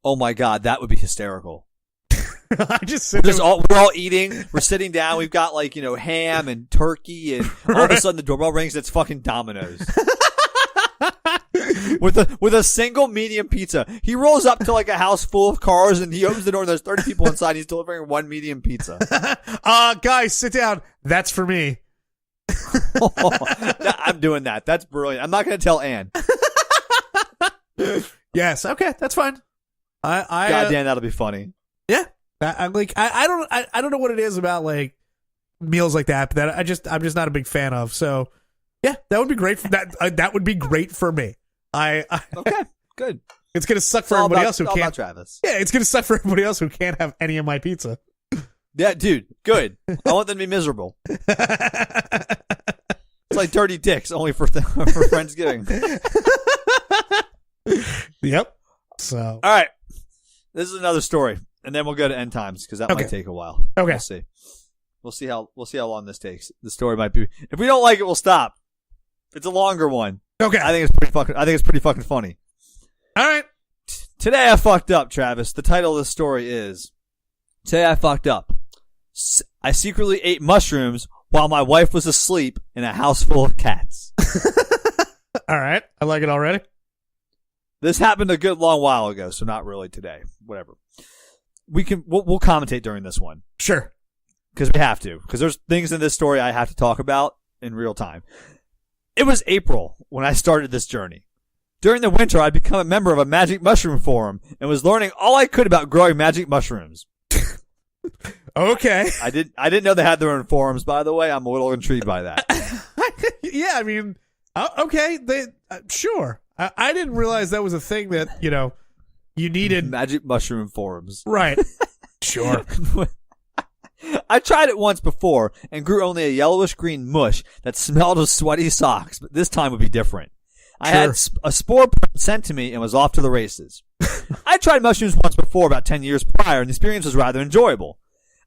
S2: Oh my God, that would be hysterical.
S3: I just sit there.
S2: We're all eating. We're sitting down. We've got like, ham and turkey, and all of a sudden the doorbell rings. It's fucking Domino's. with a single medium pizza. He rolls up to like a house full of cars and he opens the door and there's 30 people inside. He's delivering one medium pizza.
S3: Guys, sit down. That's for me.
S2: I'm doing that. That's brilliant. I'm not going to tell Ann.
S3: Yes. Okay. That's fine.
S2: God damn, that'll be funny.
S3: Yeah. I don't know what it is about like meals like that, but that I'm just not a big fan of. So yeah, that would be great. That would be great for me.
S2: Okay, good.
S3: It's gonna suck for everybody else who
S2: all
S3: can't.
S2: About Travis.
S3: Yeah, it's gonna suck for everybody else who can't have any of my pizza.
S2: Yeah, dude, good. I want them to be miserable. It's like dirty dicks, only for Friendsgiving.
S3: Yep. So
S2: all right, this is another story, and then we'll go to end times because that might take a while.
S3: Okay,
S2: we'll see. We'll see how long this takes. The story might be. If we don't like it, we'll stop. It's a longer one.
S3: Okay.
S2: I think it's pretty fucking funny.
S3: All right.
S2: Today I fucked up, Travis. The title of the story is Today I fucked up. I secretly ate mushrooms while my wife was asleep in a house full of cats.
S3: All right. I like it already.
S2: This happened a good long while ago, so not really today. Whatever. We'll commentate during this one.
S3: Sure.
S2: Because we have to. Because there's things in this story I have to talk about in real time. It was April when I started this journey. During the winter, I'd become a member of a magic mushroom forum and was learning all I could about growing magic mushrooms.
S3: Okay.
S2: I didn't know they had their own forums, by the way. I'm a little intrigued by that.
S3: Yeah, I mean, okay, sure. I didn't realize that was a thing that, you needed.
S2: Magic mushroom forums.
S3: Right. Sure.
S2: I tried it once before and grew only a yellowish green mush that smelled of sweaty socks, but this time would be different. I had a spore print sent to me and was off to the races. I tried mushrooms once before, about 10 years prior, and the experience was rather enjoyable.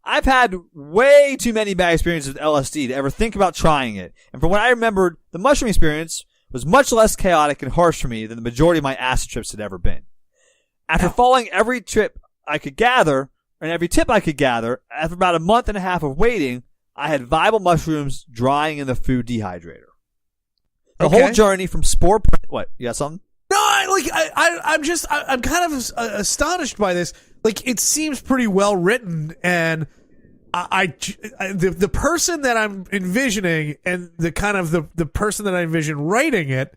S2: I've had way too many bad experiences with LSD to ever think about trying it, and from what I remembered, the mushroom experience was much less chaotic and harsh for me than the majority of my acid trips had ever been. After following every tip I could gather, after about a month and a half of waiting, I had viable mushrooms drying in the food dehydrator. The whole journey from spore print. What? You got something?
S3: No, I'm kind of astonished by this. Like, it seems pretty well written, and the person that I'm envisioning and the kind of the person that I envision writing it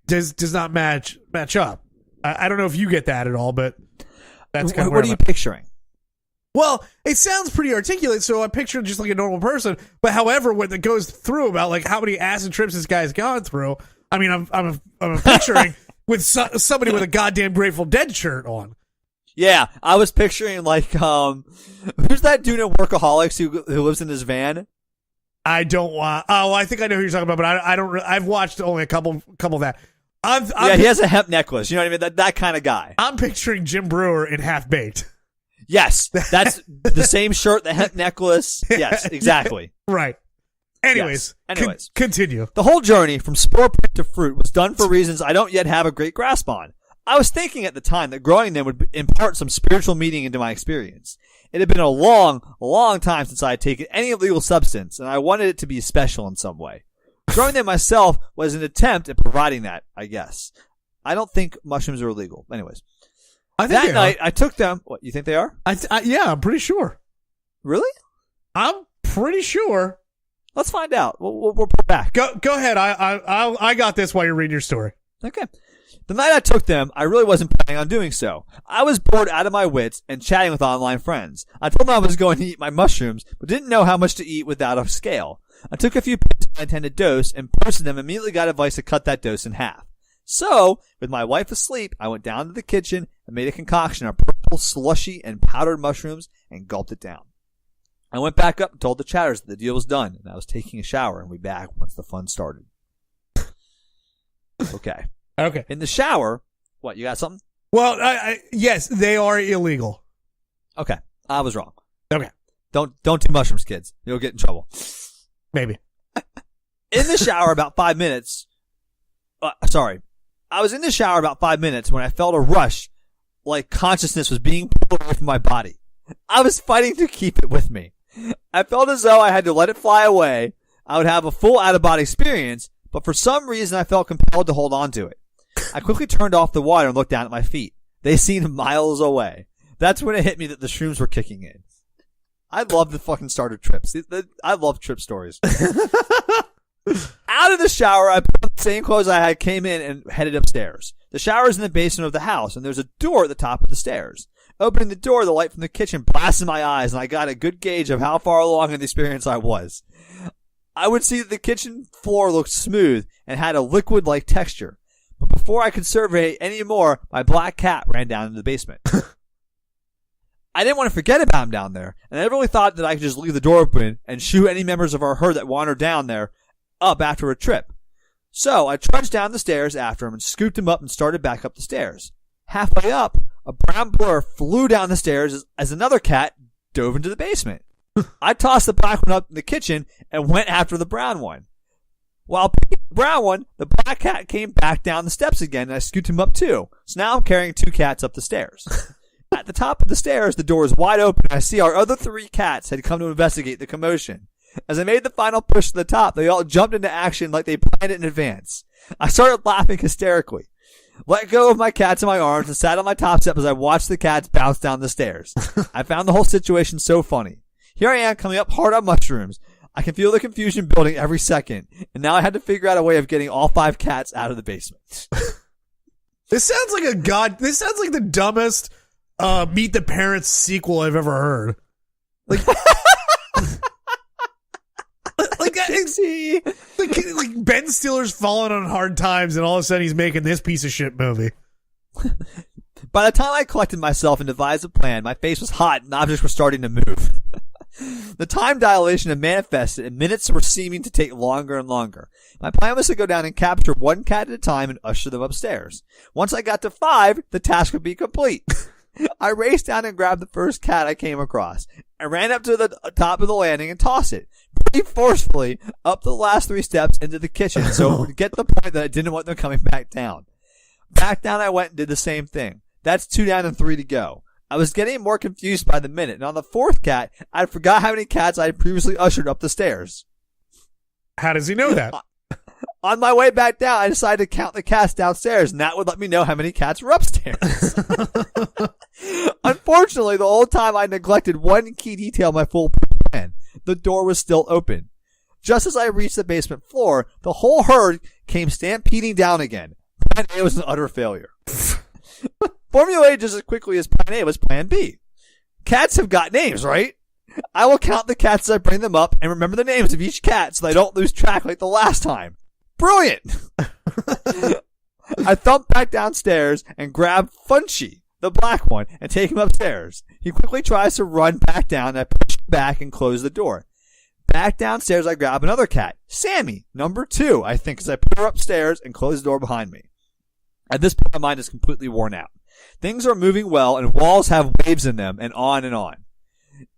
S3: does not match up. I don't know if you get that at all, but that's kind of
S2: what are you picturing?
S3: Well, it sounds pretty articulate, so I picture just like a normal person. But however, when it goes through about like how many acid trips this guy's gone through, I mean, I'm picturing with somebody with a goddamn Grateful Dead shirt on.
S2: Yeah, I was picturing like who's that dude in Workaholics who lives in his van?
S3: I don't want. Oh, I think I know who you're talking about, but I don't. I've watched only a couple of that.
S2: He has a hemp necklace. You know what I mean? That kind of guy.
S3: I'm picturing Jim Brewer in Half Baked.
S2: Yes, that's the same shirt, the hemp necklace. Yes, exactly.
S3: Right. Anyways, continue.
S2: The whole journey from spore print to fruit was done for reasons I don't yet have a great grasp on. I was thinking at the time that growing them would impart some spiritual meaning into my experience. It had been a long, long time since I had taken any illegal substance, and I wanted it to be special in some way. Growing them myself was an attempt at providing that, I guess. I don't think mushrooms are illegal. Anyways. That night, I took them. What, you think they are?
S3: Yeah, I'm pretty sure.
S2: Really?
S3: I'm pretty sure.
S2: Let's find out. We'll put back.
S3: Go ahead. I got this while you're reading your story.
S2: Okay. The night I took them, I really wasn't planning on doing so. I was bored out of my wits and chatting with online friends. I told them I was going to eat my mushrooms, but didn't know how much to eat without a scale. I took a few pictures of my intended dose and posted them and immediately got advice to cut that dose in half. So, with my wife asleep, I went down to the kitchen and made a concoction of purple slushy and powdered mushrooms and gulped it down. I went back up and told the chatters that the deal was done and I was taking a shower and we'd be back once the fun started. Okay. In the shower, what, you got something?
S3: Well, yes, they are illegal.
S2: Okay. I was wrong.
S3: Okay.
S2: Don't do mushrooms, kids. You'll get in trouble.
S3: Maybe.
S2: In the shower about 5 minutes. I was in the shower about 5 minutes when I felt a rush, like consciousness was being pulled away from my body. I was fighting to keep it with me. I felt as though I had to let it fly away. I would have a full out-of-body experience, but for some reason I felt compelled to hold on to it. I quickly turned off the water and looked down at my feet. They seemed miles away. That's when it hit me that the shrooms were kicking in. I love the fucking start of trips. I love trip stories. Out of the shower, I put on the same clothes I had, came in, and headed upstairs. The shower is in the basement of the house, and there's a door at the top of the stairs. Opening the door, the light from the kitchen blasted my eyes, and I got a good gauge of how far along in the experience I was. I would see that the kitchen floor looked smooth and had a liquid-like texture. But before I could survey any more, my black cat ran down into the basement. I didn't want to forget about him down there, and I really thought that I could just leave the door open and shoo any members of our herd that wandered down there up after a trip. So I trudged down the stairs after him and scooped him up and started back up the stairs. Halfway up, a brown blur flew down the stairs as another cat dove into the basement. I tossed the black one up in the kitchen and went after the brown one. While picking the brown one, the black cat came back down the steps again and I scooped him up too. So now I'm carrying two cats up the stairs. At the top of the stairs, the door is wide open and I see our other three cats had come to investigate the commotion. As I made the final push to the top, they all jumped into action like they planned it in advance. I started laughing hysterically. let go of my cats in my arms, and sat on my top step as I watched the cats bounce down the stairs. I found the whole situation so funny. Here I am coming up hard on mushrooms. I can feel the confusion building every second, and now I had to figure out a way of getting all 5 cats out of the basement.
S3: This sounds like the dumbest Meet the Parents sequel I've ever heard. Like, like Ben Stiller's falling on hard times, and all of a sudden he's making this piece of shit movie.
S2: By the time I collected myself and devised a plan, my face was hot and objects were starting to move. The time dilation had manifested, and minutes were seeming to take longer and longer. My plan was to go down and capture 1 cat at a time and usher them upstairs. Once I got to 5, the task would be complete. I raced down and grabbed the first cat I came across. I ran up to the top of the landing and tossed it pretty forcefully up the last 3 steps into the kitchen, so to get the point that I didn't want them coming back down. Back down I went and did the same thing. That's 2 down and 3 to go. I was getting more confused by the minute, and on the 4th cat, I forgot how many cats I had previously ushered up the stairs.
S3: How does he know that?
S2: On my way back down, I decided to count the cats downstairs, and that would let me know how many cats were upstairs. Unfortunately, the whole time I neglected one key detail of my full plan. The door was still open. Just as I reached the basement floor, the whole herd came stampeding down again. Plan A was an utter failure. Formulated just as quickly as Plan A was Plan B. Cats have got names, right? I will count the cats as I bring them up and remember the names of each cat so that I don't lose track like the last time. Brilliant! I thump back downstairs and grab Funchy, the black one, and take him upstairs. He quickly tries to run back down, and I push back and close the door. Back downstairs, I grab another cat, Sammy, number 2, I think, as I put her upstairs and close the door behind me. At this point, my mind is completely worn out. Things are moving well, and walls have waves in them, and on and on.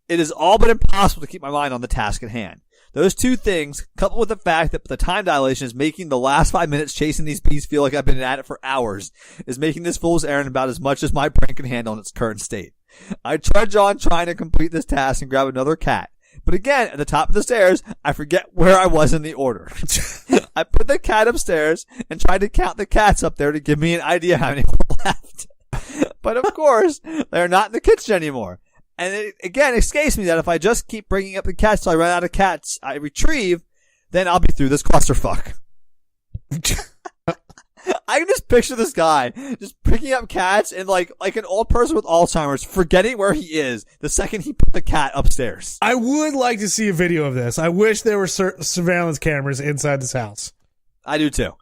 S2: It has all but impossible to keep my mind on the task at hand. Those 2 things, coupled with the fact that the time dilation is making the last 5 minutes chasing these bees feel like I've been at it for hours, is making this fool's errand about as much as my brain can handle in its current state. I trudge on trying to complete this task and grab another cat. But again, at the top of the stairs, I forget where I was in the order. I put the cat upstairs and tried to count the cats up there to give me an idea how many were left. But of course, they're not in the kitchen anymore. And it again escapes me that if I just keep bringing up the cats till I run out of cats I retrieve, then I'll be through this clusterfuck. I can just picture this guy just picking up cats and like an old person with Alzheimer's, forgetting where he is the second he put the cat upstairs.
S3: I would like to see a video of this. I wish there were surveillance cameras inside this house.
S2: I do too.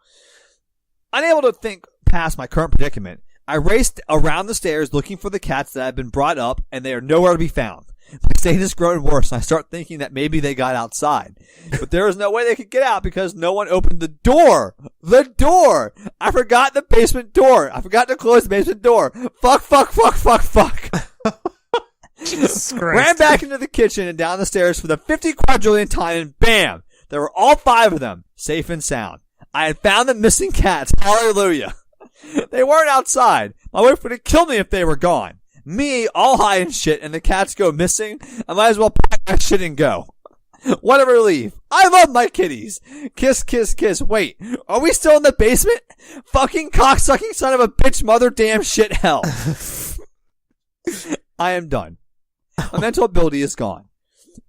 S2: Unable to think past my current predicament, I raced around the stairs looking for the cats that had been brought up, and they are nowhere to be found. My state is growing worse, and I start thinking that maybe they got outside. But there is no way they could get out because no one opened the door. The door! I forgot the basement door. I forgot to close the basement door. Fuck.
S3: Jesus Christ.
S2: Ran back into the kitchen and down the stairs for the 50 quadrillionth time, and bam! There were all 5 of them, safe and sound. I had found the missing cats. Hallelujah. They weren't outside. My wife would have killed me if they were gone. Me, all high and shit, and the cats go missing. I might as well pack my shit and go. What a relief. I love my kitties. Kiss, kiss, kiss. Wait, are we still in the basement? Fucking cocksucking son of a bitch, mother damn shit hell. I am done. My mental ability is gone.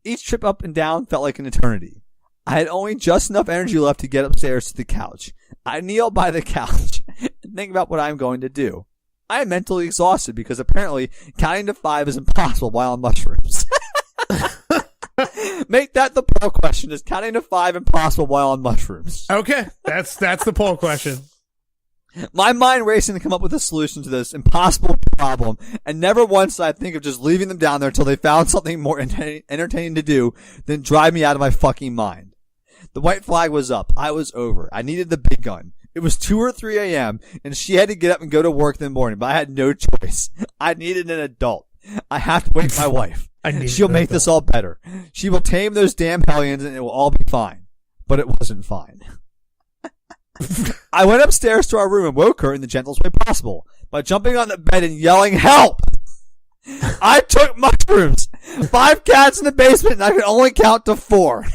S2: Each trip up and down felt like an eternity. I had only just enough energy left to get upstairs to the couch. I kneel by the couch and think about what I'm going to do. I am mentally exhausted because apparently counting to 5 is impossible while on mushrooms. Make that the poll question. Is counting to 5 impossible while on mushrooms?
S3: Okay, that's the poll question.
S2: My mind racing to come up with a solution to this impossible problem, and never once did I think of just leaving them down there until they found something more entertaining to do than drive me out of my fucking mind. The white flag was up. I was over. I needed the big gun. It was 2 or 3 a.m., and she had to get up and go to work in the morning, but I had no choice. I needed an adult. I have to wake my wife. She'll make this all better. She will tame those damn hellions, and it will all be fine. But it wasn't fine. I went upstairs to our room and woke her in the gentlest way possible by jumping on the bed and yelling, "Help!" I took mushrooms. 5 cats in the basement, and I could only count to 4.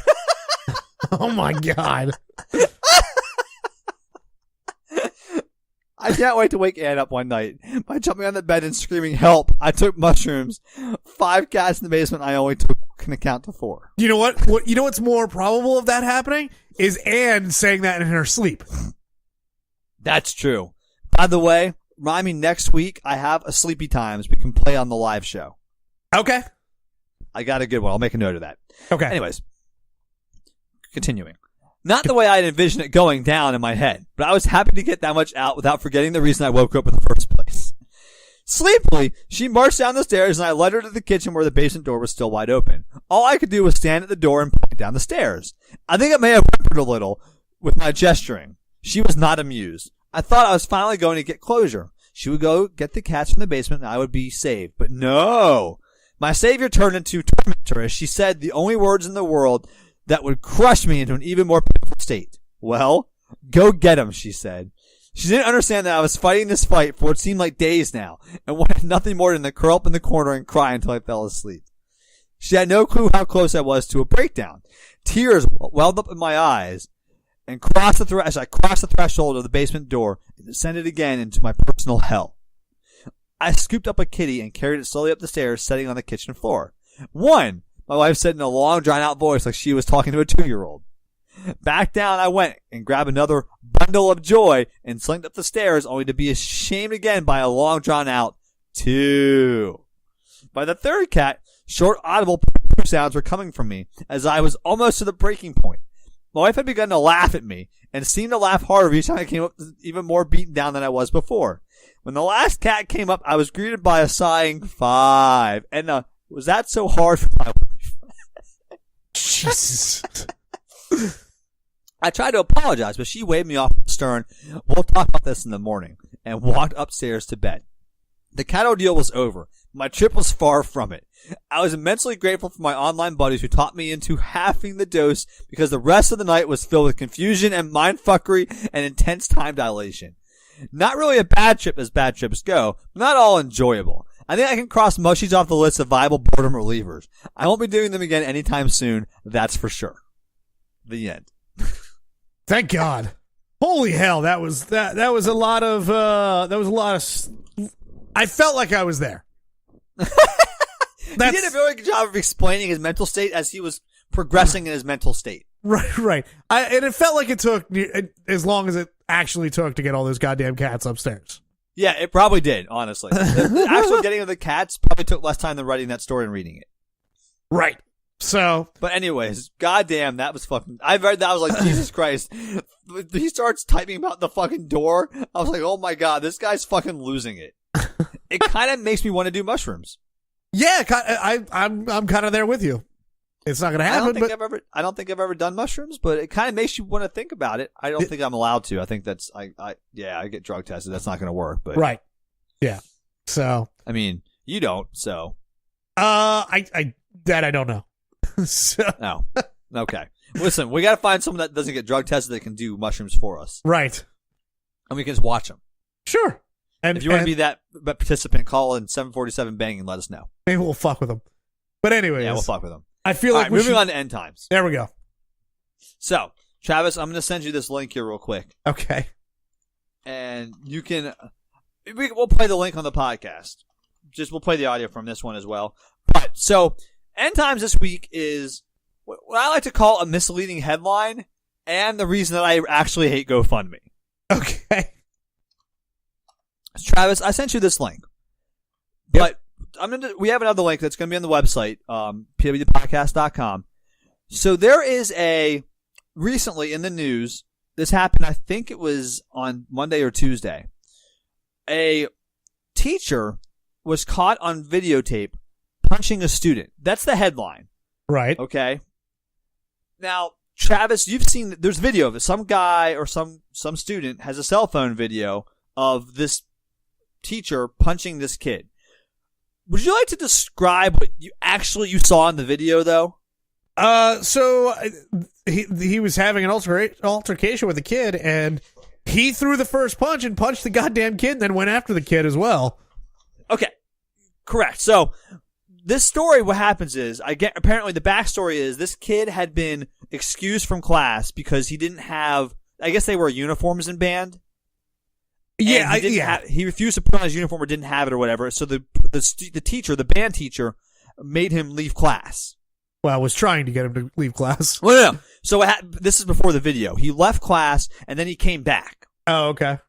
S2: I can't wait to wake Ann up one night by jumping on the bed and screaming, "Help! I took mushrooms." 5 cats in the basement. I only can account to 4.
S3: You know what? You know what's more probable of that happening is Anne saying that in her sleep.
S2: That's true. By the way, remind me next week. I have a Sleepy Times we can play on the live show.
S3: Okay.
S2: I got a good one. I'll make a note of that.
S3: Okay.
S2: Anyways, continuing. Not the way I had envisioned it going down in my head, but I was happy to get that much out without forgetting the reason I woke up in the first place. Sleepily, she marched down the stairs and I led her to the kitchen where the basement door was still wide open. All I could do was stand at the door and point down the stairs. I think I may have whimpered a little with my gesturing. She was not amused. I thought I was finally going to get closure. She would go get the cats from the basement and I would be saved. But no! My savior turned into tormentor as she said the only words in the world that would crush me into an even more pitiful state. Well, go get him, she said. She didn't understand that I was fighting this fight for what seemed like days now, and wanted nothing more than to curl up in the corner and cry until I fell asleep. She had no clue how close I was to a breakdown. Tears welled up in my eyes, and as I crossed the threshold of the basement door and descended again into my personal hell. I scooped up a kitty and carried it slowly up the stairs, setting on the kitchen floor. "One," my wife said in a long, drawn-out voice like she was talking to a 2-year-old. Back down I went and grabbed another bundle of joy and slinked up the stairs only to be ashamed again by a long, drawn-out 2. By the third cat, short, audible poo sounds were coming from me as I was almost to the breaking point. My wife had begun to laugh at me and seemed to laugh harder each time I came up even more beaten down than I was before. When the last cat came up, I was greeted by a sighing 5. And was that so hard for my wife?
S3: Jesus.
S2: I tried to apologize, but she waved me off the stern. "We'll talk about this in the morning," and walked upstairs to bed. The cat ordeal was over. My trip was far from it. I was immensely grateful for my online buddies who taught me into halving the dose because the rest of the night was filled with confusion and mindfuckery and intense time dilation. Not really a bad trip as bad trips go, but not all enjoyable. I think I can cross mushies off the list of viable boredom relievers. I won't be doing them again anytime soon, that's for sure. The end.
S3: Thank God. Holy hell, that was a lot of I felt like I was there.
S2: He did a very good job of explaining his mental state as he was progressing in his mental state.
S3: Right. And it felt like it took as long as it actually took to get all those goddamn cats upstairs.
S2: Yeah, it probably did, honestly. The actual getting of the cats probably took less time than writing that story and reading it.
S3: Right. So.
S2: But anyways, goddamn, that was fucking. I read that, I was like, Jesus Christ. He starts typing about the fucking door. I was like, oh my God, this guy's fucking losing it. It kind of makes me want to do mushrooms.
S3: Yeah, I'm kind of there with you. It's not going to happen.
S2: I don't think I've ever done mushrooms, but it kind of makes you want to think about it. I don't think I'm allowed to. I think that's I get drug tested. That's not going to work. But
S3: right, yeah. So
S2: I mean, you don't. So
S3: I don't know. So.
S2: No. Okay. Listen, we got to find someone that doesn't get drug tested that can do mushrooms for us.
S3: Right.
S2: And we can just watch them.
S3: Sure. And
S2: if you want to be that participant, call in 747 bang and let us know.
S3: Maybe we'll fuck with them. But anyways.
S2: Yeah, we'll fuck with them.
S3: I feel like
S2: moving on to end times.
S3: There we go.
S2: So, Travis, I'm going to send you this link here real quick.
S3: Okay.
S2: And you can, we'll play the link on the podcast. We'll play the audio from this one as well. But, so, end times this week is what I like to call a misleading headline and the reason that I actually hate GoFundMe.
S3: Okay.
S2: Travis, I sent you this link. But we have another link that's going to be on the website, pwpodcast.com. So there is recently in the news, this happened, I think it was on Monday or Tuesday. A teacher was caught on videotape punching a student. That's the headline.
S3: Right.
S2: Okay. Now, Travis, you've seen, there's video of it. Some guy or some student has a cell phone video of this teacher punching this kid. Would you like to describe what you saw in the video, though?
S3: So he was having an altercation with a kid, and he threw the first punch and punched the goddamn kid, and then went after the kid as well.
S2: Okay, correct. So this story, what happens is, apparently the backstory is this kid had been excused from class because he didn't have. I guess they wear uniforms in band.
S3: Yeah,
S2: he refused to put on his uniform or didn't have it or whatever. So the teacher, the band teacher, made him leave class.
S3: Well, I was trying to get him to leave class.
S2: Well, no. So this is before the video. He left class and then he came back.
S3: Oh, okay.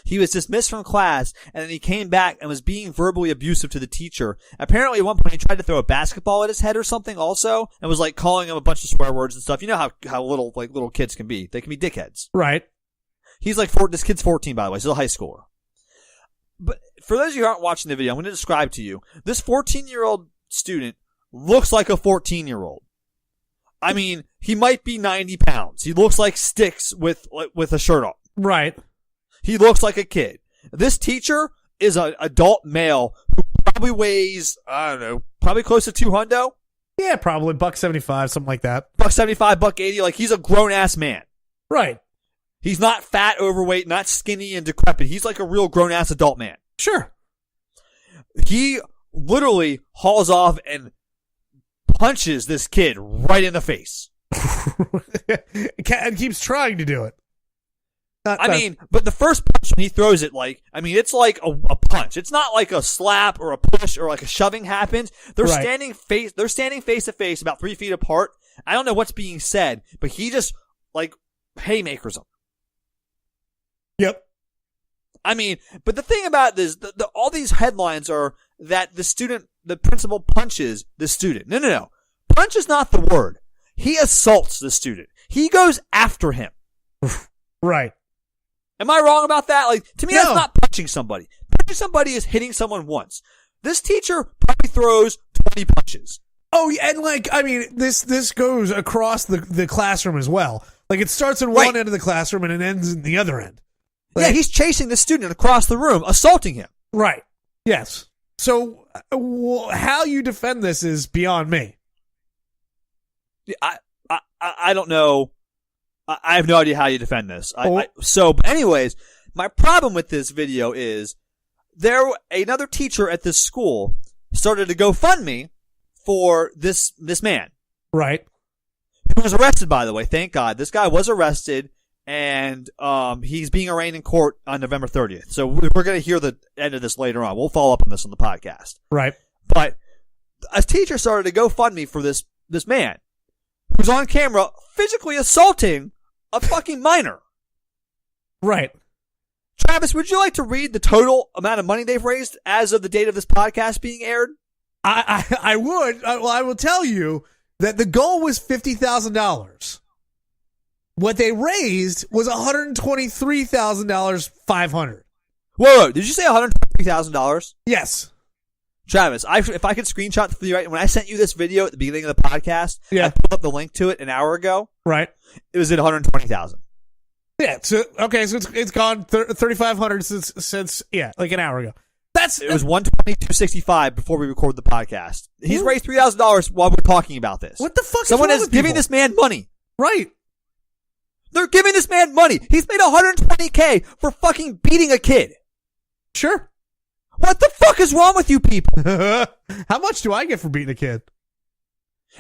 S2: He was dismissed from class and then he came back and was being verbally abusive to the teacher. Apparently at one point he tried to throw a basketball at his head or something also and was like calling him a bunch of swear words and stuff. You know how little kids can be. They can be dickheads.
S3: Right.
S2: He's like this kid's 14, by the way. He's a high schooler. But for those of you who aren't watching the video, I'm going to describe to you. This 14-year-old student looks like a 14-year-old. I mean, he might be 90 pounds. He looks like Sticks with a shirt on.
S3: Right.
S2: He looks like a kid. This teacher is an adult male who probably weighs, I don't know, probably close to 200.
S3: Yeah, probably $175, something like that.
S2: $175, $180. Like, he's a grown-ass man.
S3: Right.
S2: He's not fat, overweight, not skinny and decrepit. He's like a real grown-ass adult man.
S3: Sure.
S2: He literally hauls off and punches this kid right in the face.
S3: And keeps trying to do it.
S2: I mean, but the first punch when he throws it, it's like a punch. It's not like a slap or a push or like a shoving happens. They're
S3: right.
S2: standing face to face about 3 feet apart. I don't know what's being said, but he just like haymakers him.
S3: Yep.
S2: I mean, but the thing about this, all these headlines are that the principal punches the student. No. Punch is not the word. He assaults the student. He goes after him.
S3: Right.
S2: Am I wrong about that? Like, to me, that's not punching somebody. Punching somebody is hitting someone once. This teacher probably throws 20 punches.
S3: Oh, and this goes across the classroom as well. Like, it starts in one end of the classroom and it ends in the other end.
S2: Yeah, he's chasing the student across the room, assaulting him.
S3: Right. Yes. So, how you defend this is beyond me.
S2: I don't know. I have no idea how you defend this. But anyways, my problem with this video is another teacher at this school started a GoFundMe for this man.
S3: Right.
S2: Who was arrested, by the way. Thank God. This guy was arrested, and he's being arraigned in court on November 30th. So we're going to hear the end of this later on. We'll follow up on this on the podcast.
S3: Right.
S2: But a teacher started a GoFundMe for this man who's on camera physically assaulting a fucking minor.
S3: Right.
S2: Travis, would you like to read the total amount of money they've raised as of the date of this podcast being aired?
S3: I would. Well, I will tell you that the goal was $50,000. What they raised was $123,000, $500.
S2: Whoa, did you say $123,000?
S3: Yes.
S2: Travis, if I could screenshot for you, right, when I sent you this video at the beginning of the podcast,
S3: yeah.
S2: I pulled up the link to it an hour ago.
S3: Right.
S2: It was at $120,000.
S3: Yeah. So it's gone 3,500 since like an hour ago.
S2: It was $120,265 before we recorded the podcast. He's raised $3,000 while we're talking about this.
S3: What the fuck?
S2: Someone is giving this man money.
S3: Right.
S2: They're giving this man money. He's made $120K for fucking beating a kid.
S3: Sure.
S2: What the fuck is wrong with you people?
S3: How much do I get for beating a kid?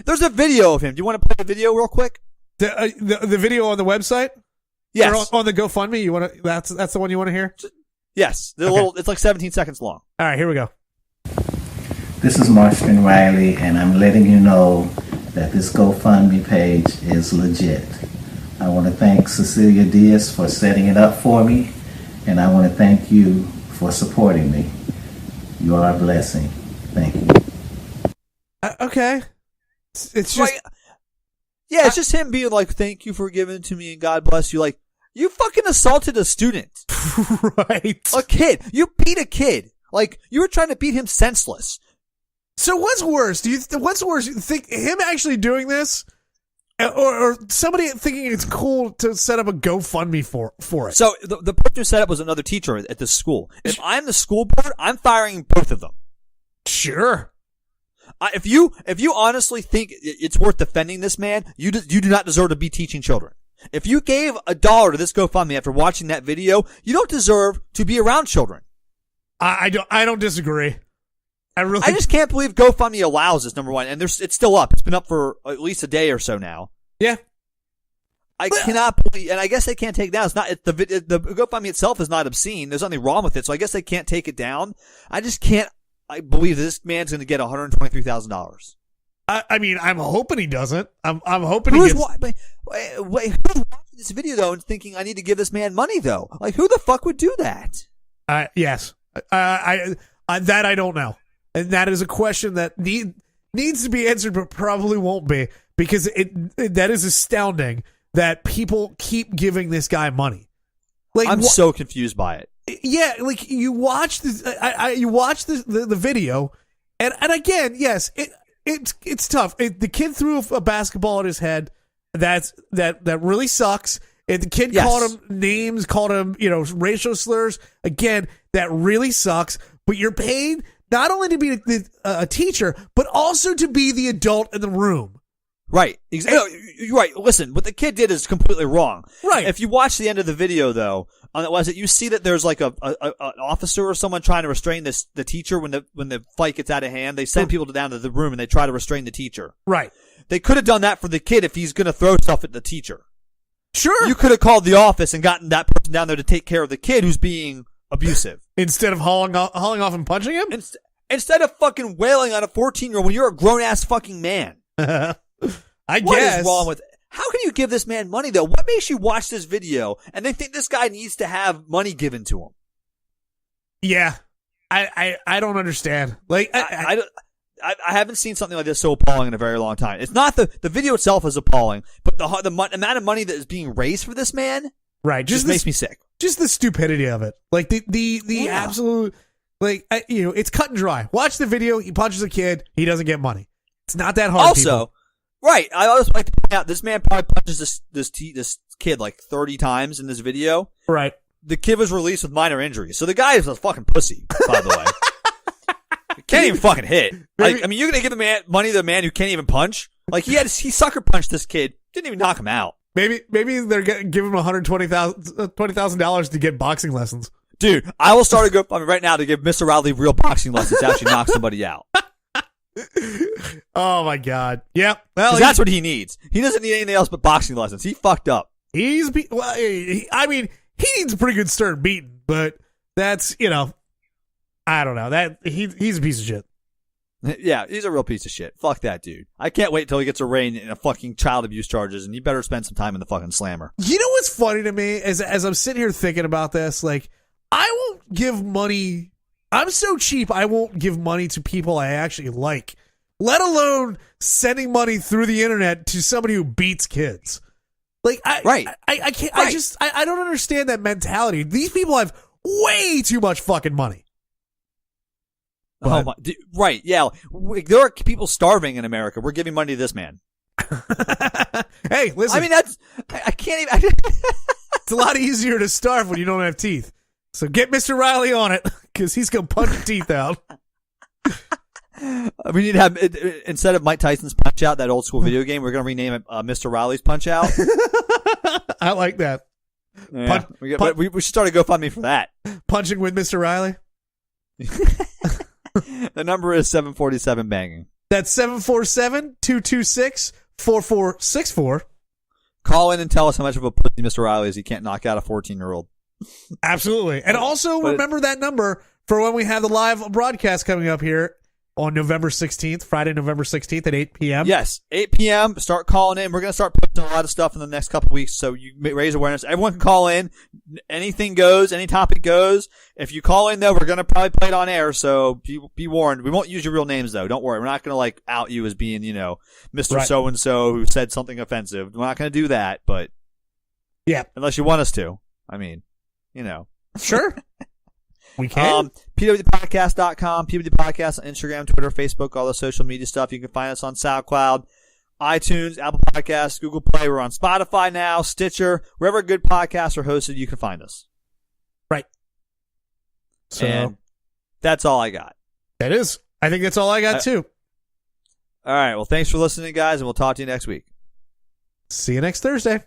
S2: There's a video of him. Do you want to play the video real quick?
S3: The video on the website?
S2: Yes.
S3: Or on the GoFundMe? You want to? That's the one you want to hear?
S2: Yes. It's like 17 seconds long.
S3: All right, here we go.
S4: This is Marshman Riley, and I'm letting you know that this GoFundMe page is legit. I want to thank Cecilia Diaz for setting it up for me, and I want to thank you for supporting me. You are a blessing. Thank you.
S3: Okay. It's just...
S2: Like, yeah, it's just him being like, thank you for giving it to me and God bless you. Like, you fucking assaulted a student.
S3: Right.
S2: A kid. You beat a kid. Like, you were trying to beat him senseless.
S3: So what's worse? What's worse? You think him actually doing this? Or somebody thinking it's cool to set up a GoFundMe for it?
S2: So the person who set up was another teacher at this school. If I'm the school board, I'm firing both of them.
S3: Sure.
S2: If you honestly think it's worth defending this man, you do not deserve to be teaching children. If you gave $1 to this GoFundMe after watching that video, you don't deserve to be around children.
S3: I don't disagree. I
S2: just can't believe GoFundMe allows this, number one. And it's still up. It's been up for at least a day or so now.
S3: Yeah.
S2: I cannot believe, and I guess they can't take it down. It's not the GoFundMe itself is not obscene. There's nothing wrong with it, so I guess they can't take it down. I just can't. I believe this man's going to get $123,000.
S3: I mean, I'm hoping he doesn't. I'm hoping
S2: who's
S3: he gets.
S2: wait, who's watching this video though and thinking I need to give this man money though? Like, who the fuck would do that?
S3: Yes. I that I don't know, and that is a question that needs to be answered, but probably won't be, because that is astounding that people keep giving this guy money. Like,
S2: I'm so confused by it.
S3: Yeah, like you watch this, you watch the video, and again, yes, it's tough. The kid threw a basketball at his head. That really sucks. And the kid called him names, called him racial slurs. Again, that really sucks. But you're paid not only to be a teacher, but also to be the adult in the room.
S2: Right. Exactly. You're right. Listen, what the kid did is completely wrong.
S3: Right.
S2: If you watch the end of the video, though, on it you see that there's like an officer or someone trying to restrain the teacher when the fight gets out of hand. They send people down to the room and they try to restrain the teacher.
S3: Right.
S2: They could have done that for the kid if he's going to throw stuff at the teacher.
S3: Sure.
S2: You could have called the office and gotten that person down there to take care of the kid who's being abusive.
S3: Instead of hauling off and punching him?
S2: Instead of fucking wailing on a 14-year-old when you're a grown-ass fucking man.
S3: I guess.
S2: What is wrong with it? How can you give this man money, though? What makes you watch this video and they think this guy needs to have money given to him?
S3: Yeah. I don't understand. Like,
S2: I haven't seen something like this so appalling in a very long time. It's not the video itself is appalling, but the amount of money that is being raised for this man,
S3: right,
S2: just makes me sick.
S3: Just the stupidity of it, like the absolute, like it's cut and dry. Watch the video. He punches a kid. He doesn't get money. It's not that hard.
S2: Also,
S3: people.
S2: Right, I always like to point out this man probably punches this kid like 30 times in this video.
S3: Right.
S2: The kid was released with minor injuries, so the guy is a fucking pussy. By the way. Can't even fucking hit. Like, I mean, you're gonna give the man money to the man who can't even punch? Like he sucker punched this kid, didn't even knock him out.
S3: Maybe they're giving him $120,000 to get boxing lessons.
S2: Dude, I will start a GoFundMe right now to give Mr. Riley real boxing lessons to actually knock somebody out.
S3: Oh my god. Yep. Well,
S2: that's what he needs. He doesn't need anything else but boxing lessons. He fucked up.
S3: He needs a pretty good start beating, but that's I don't know. That he's a piece of shit.
S2: Yeah, he's a real piece of shit. Fuck that dude. I can't wait till he gets arraigned in a fucking child abuse charges, and you better spend some time in the fucking slammer.
S3: You know what's funny to me as I'm sitting here thinking about this, like I won't give money. I'm so cheap. I won't give money to people I actually like, let alone sending money through the internet to somebody who beats kids. Like I can't. Right. I don't understand that mentality. These people have way too much fucking money.
S2: Oh my, right, yeah. There are people starving in America. We're giving money to this man.
S3: Hey, listen.
S2: I mean, I can't even.
S3: It's a lot easier to starve when you don't have teeth. So get Mr. Riley on it, because he's going to punch your teeth out.
S2: We need to have, instead of Mike Tyson's Punch Out, that old school video game, we're going to rename it Mr. Riley's Punch Out.
S3: I like that.
S2: Yeah, we should start a GoFundMe for that.
S3: Punching with Mr. Riley?
S2: The number is 747 banging.
S3: That's 747-226-4464.
S2: Call in and tell us how much of a pussy Mr. Riley is. He can't knock out a 14-year-old.
S3: Absolutely. And also remember that number for when we have the live broadcast coming up here on November 16th, Friday, November 16th at 8 p.m.
S2: Yes, 8 p.m. Start calling in. We're going to start posting a lot of stuff in the next couple of weeks, so you raise awareness. Everyone can call in. Anything goes. Any topic goes. If you call in, though, we're going to probably play it on air, so be warned. We won't use your real names, though. Don't worry. We're not going to, out you as being, Mr.
S3: Right.
S2: So-and-so who said something offensive. We're not going to do that, but
S3: yeah,
S2: unless you want us to. I mean,
S3: Sure. We can.
S2: PWPodcast.com, PWD Podcast on Instagram, Twitter, Facebook, all the social media stuff. You can find us on SoundCloud, iTunes, Apple Podcasts, Google Play. We're on Spotify now, Stitcher. Wherever good podcasts are hosted, you can find us.
S3: Right. So
S2: and that's all I got.
S3: That is. I think that's all I got, too.
S2: All right. Well, thanks for listening, guys, and we'll talk to you next week.
S3: See you next Thursday.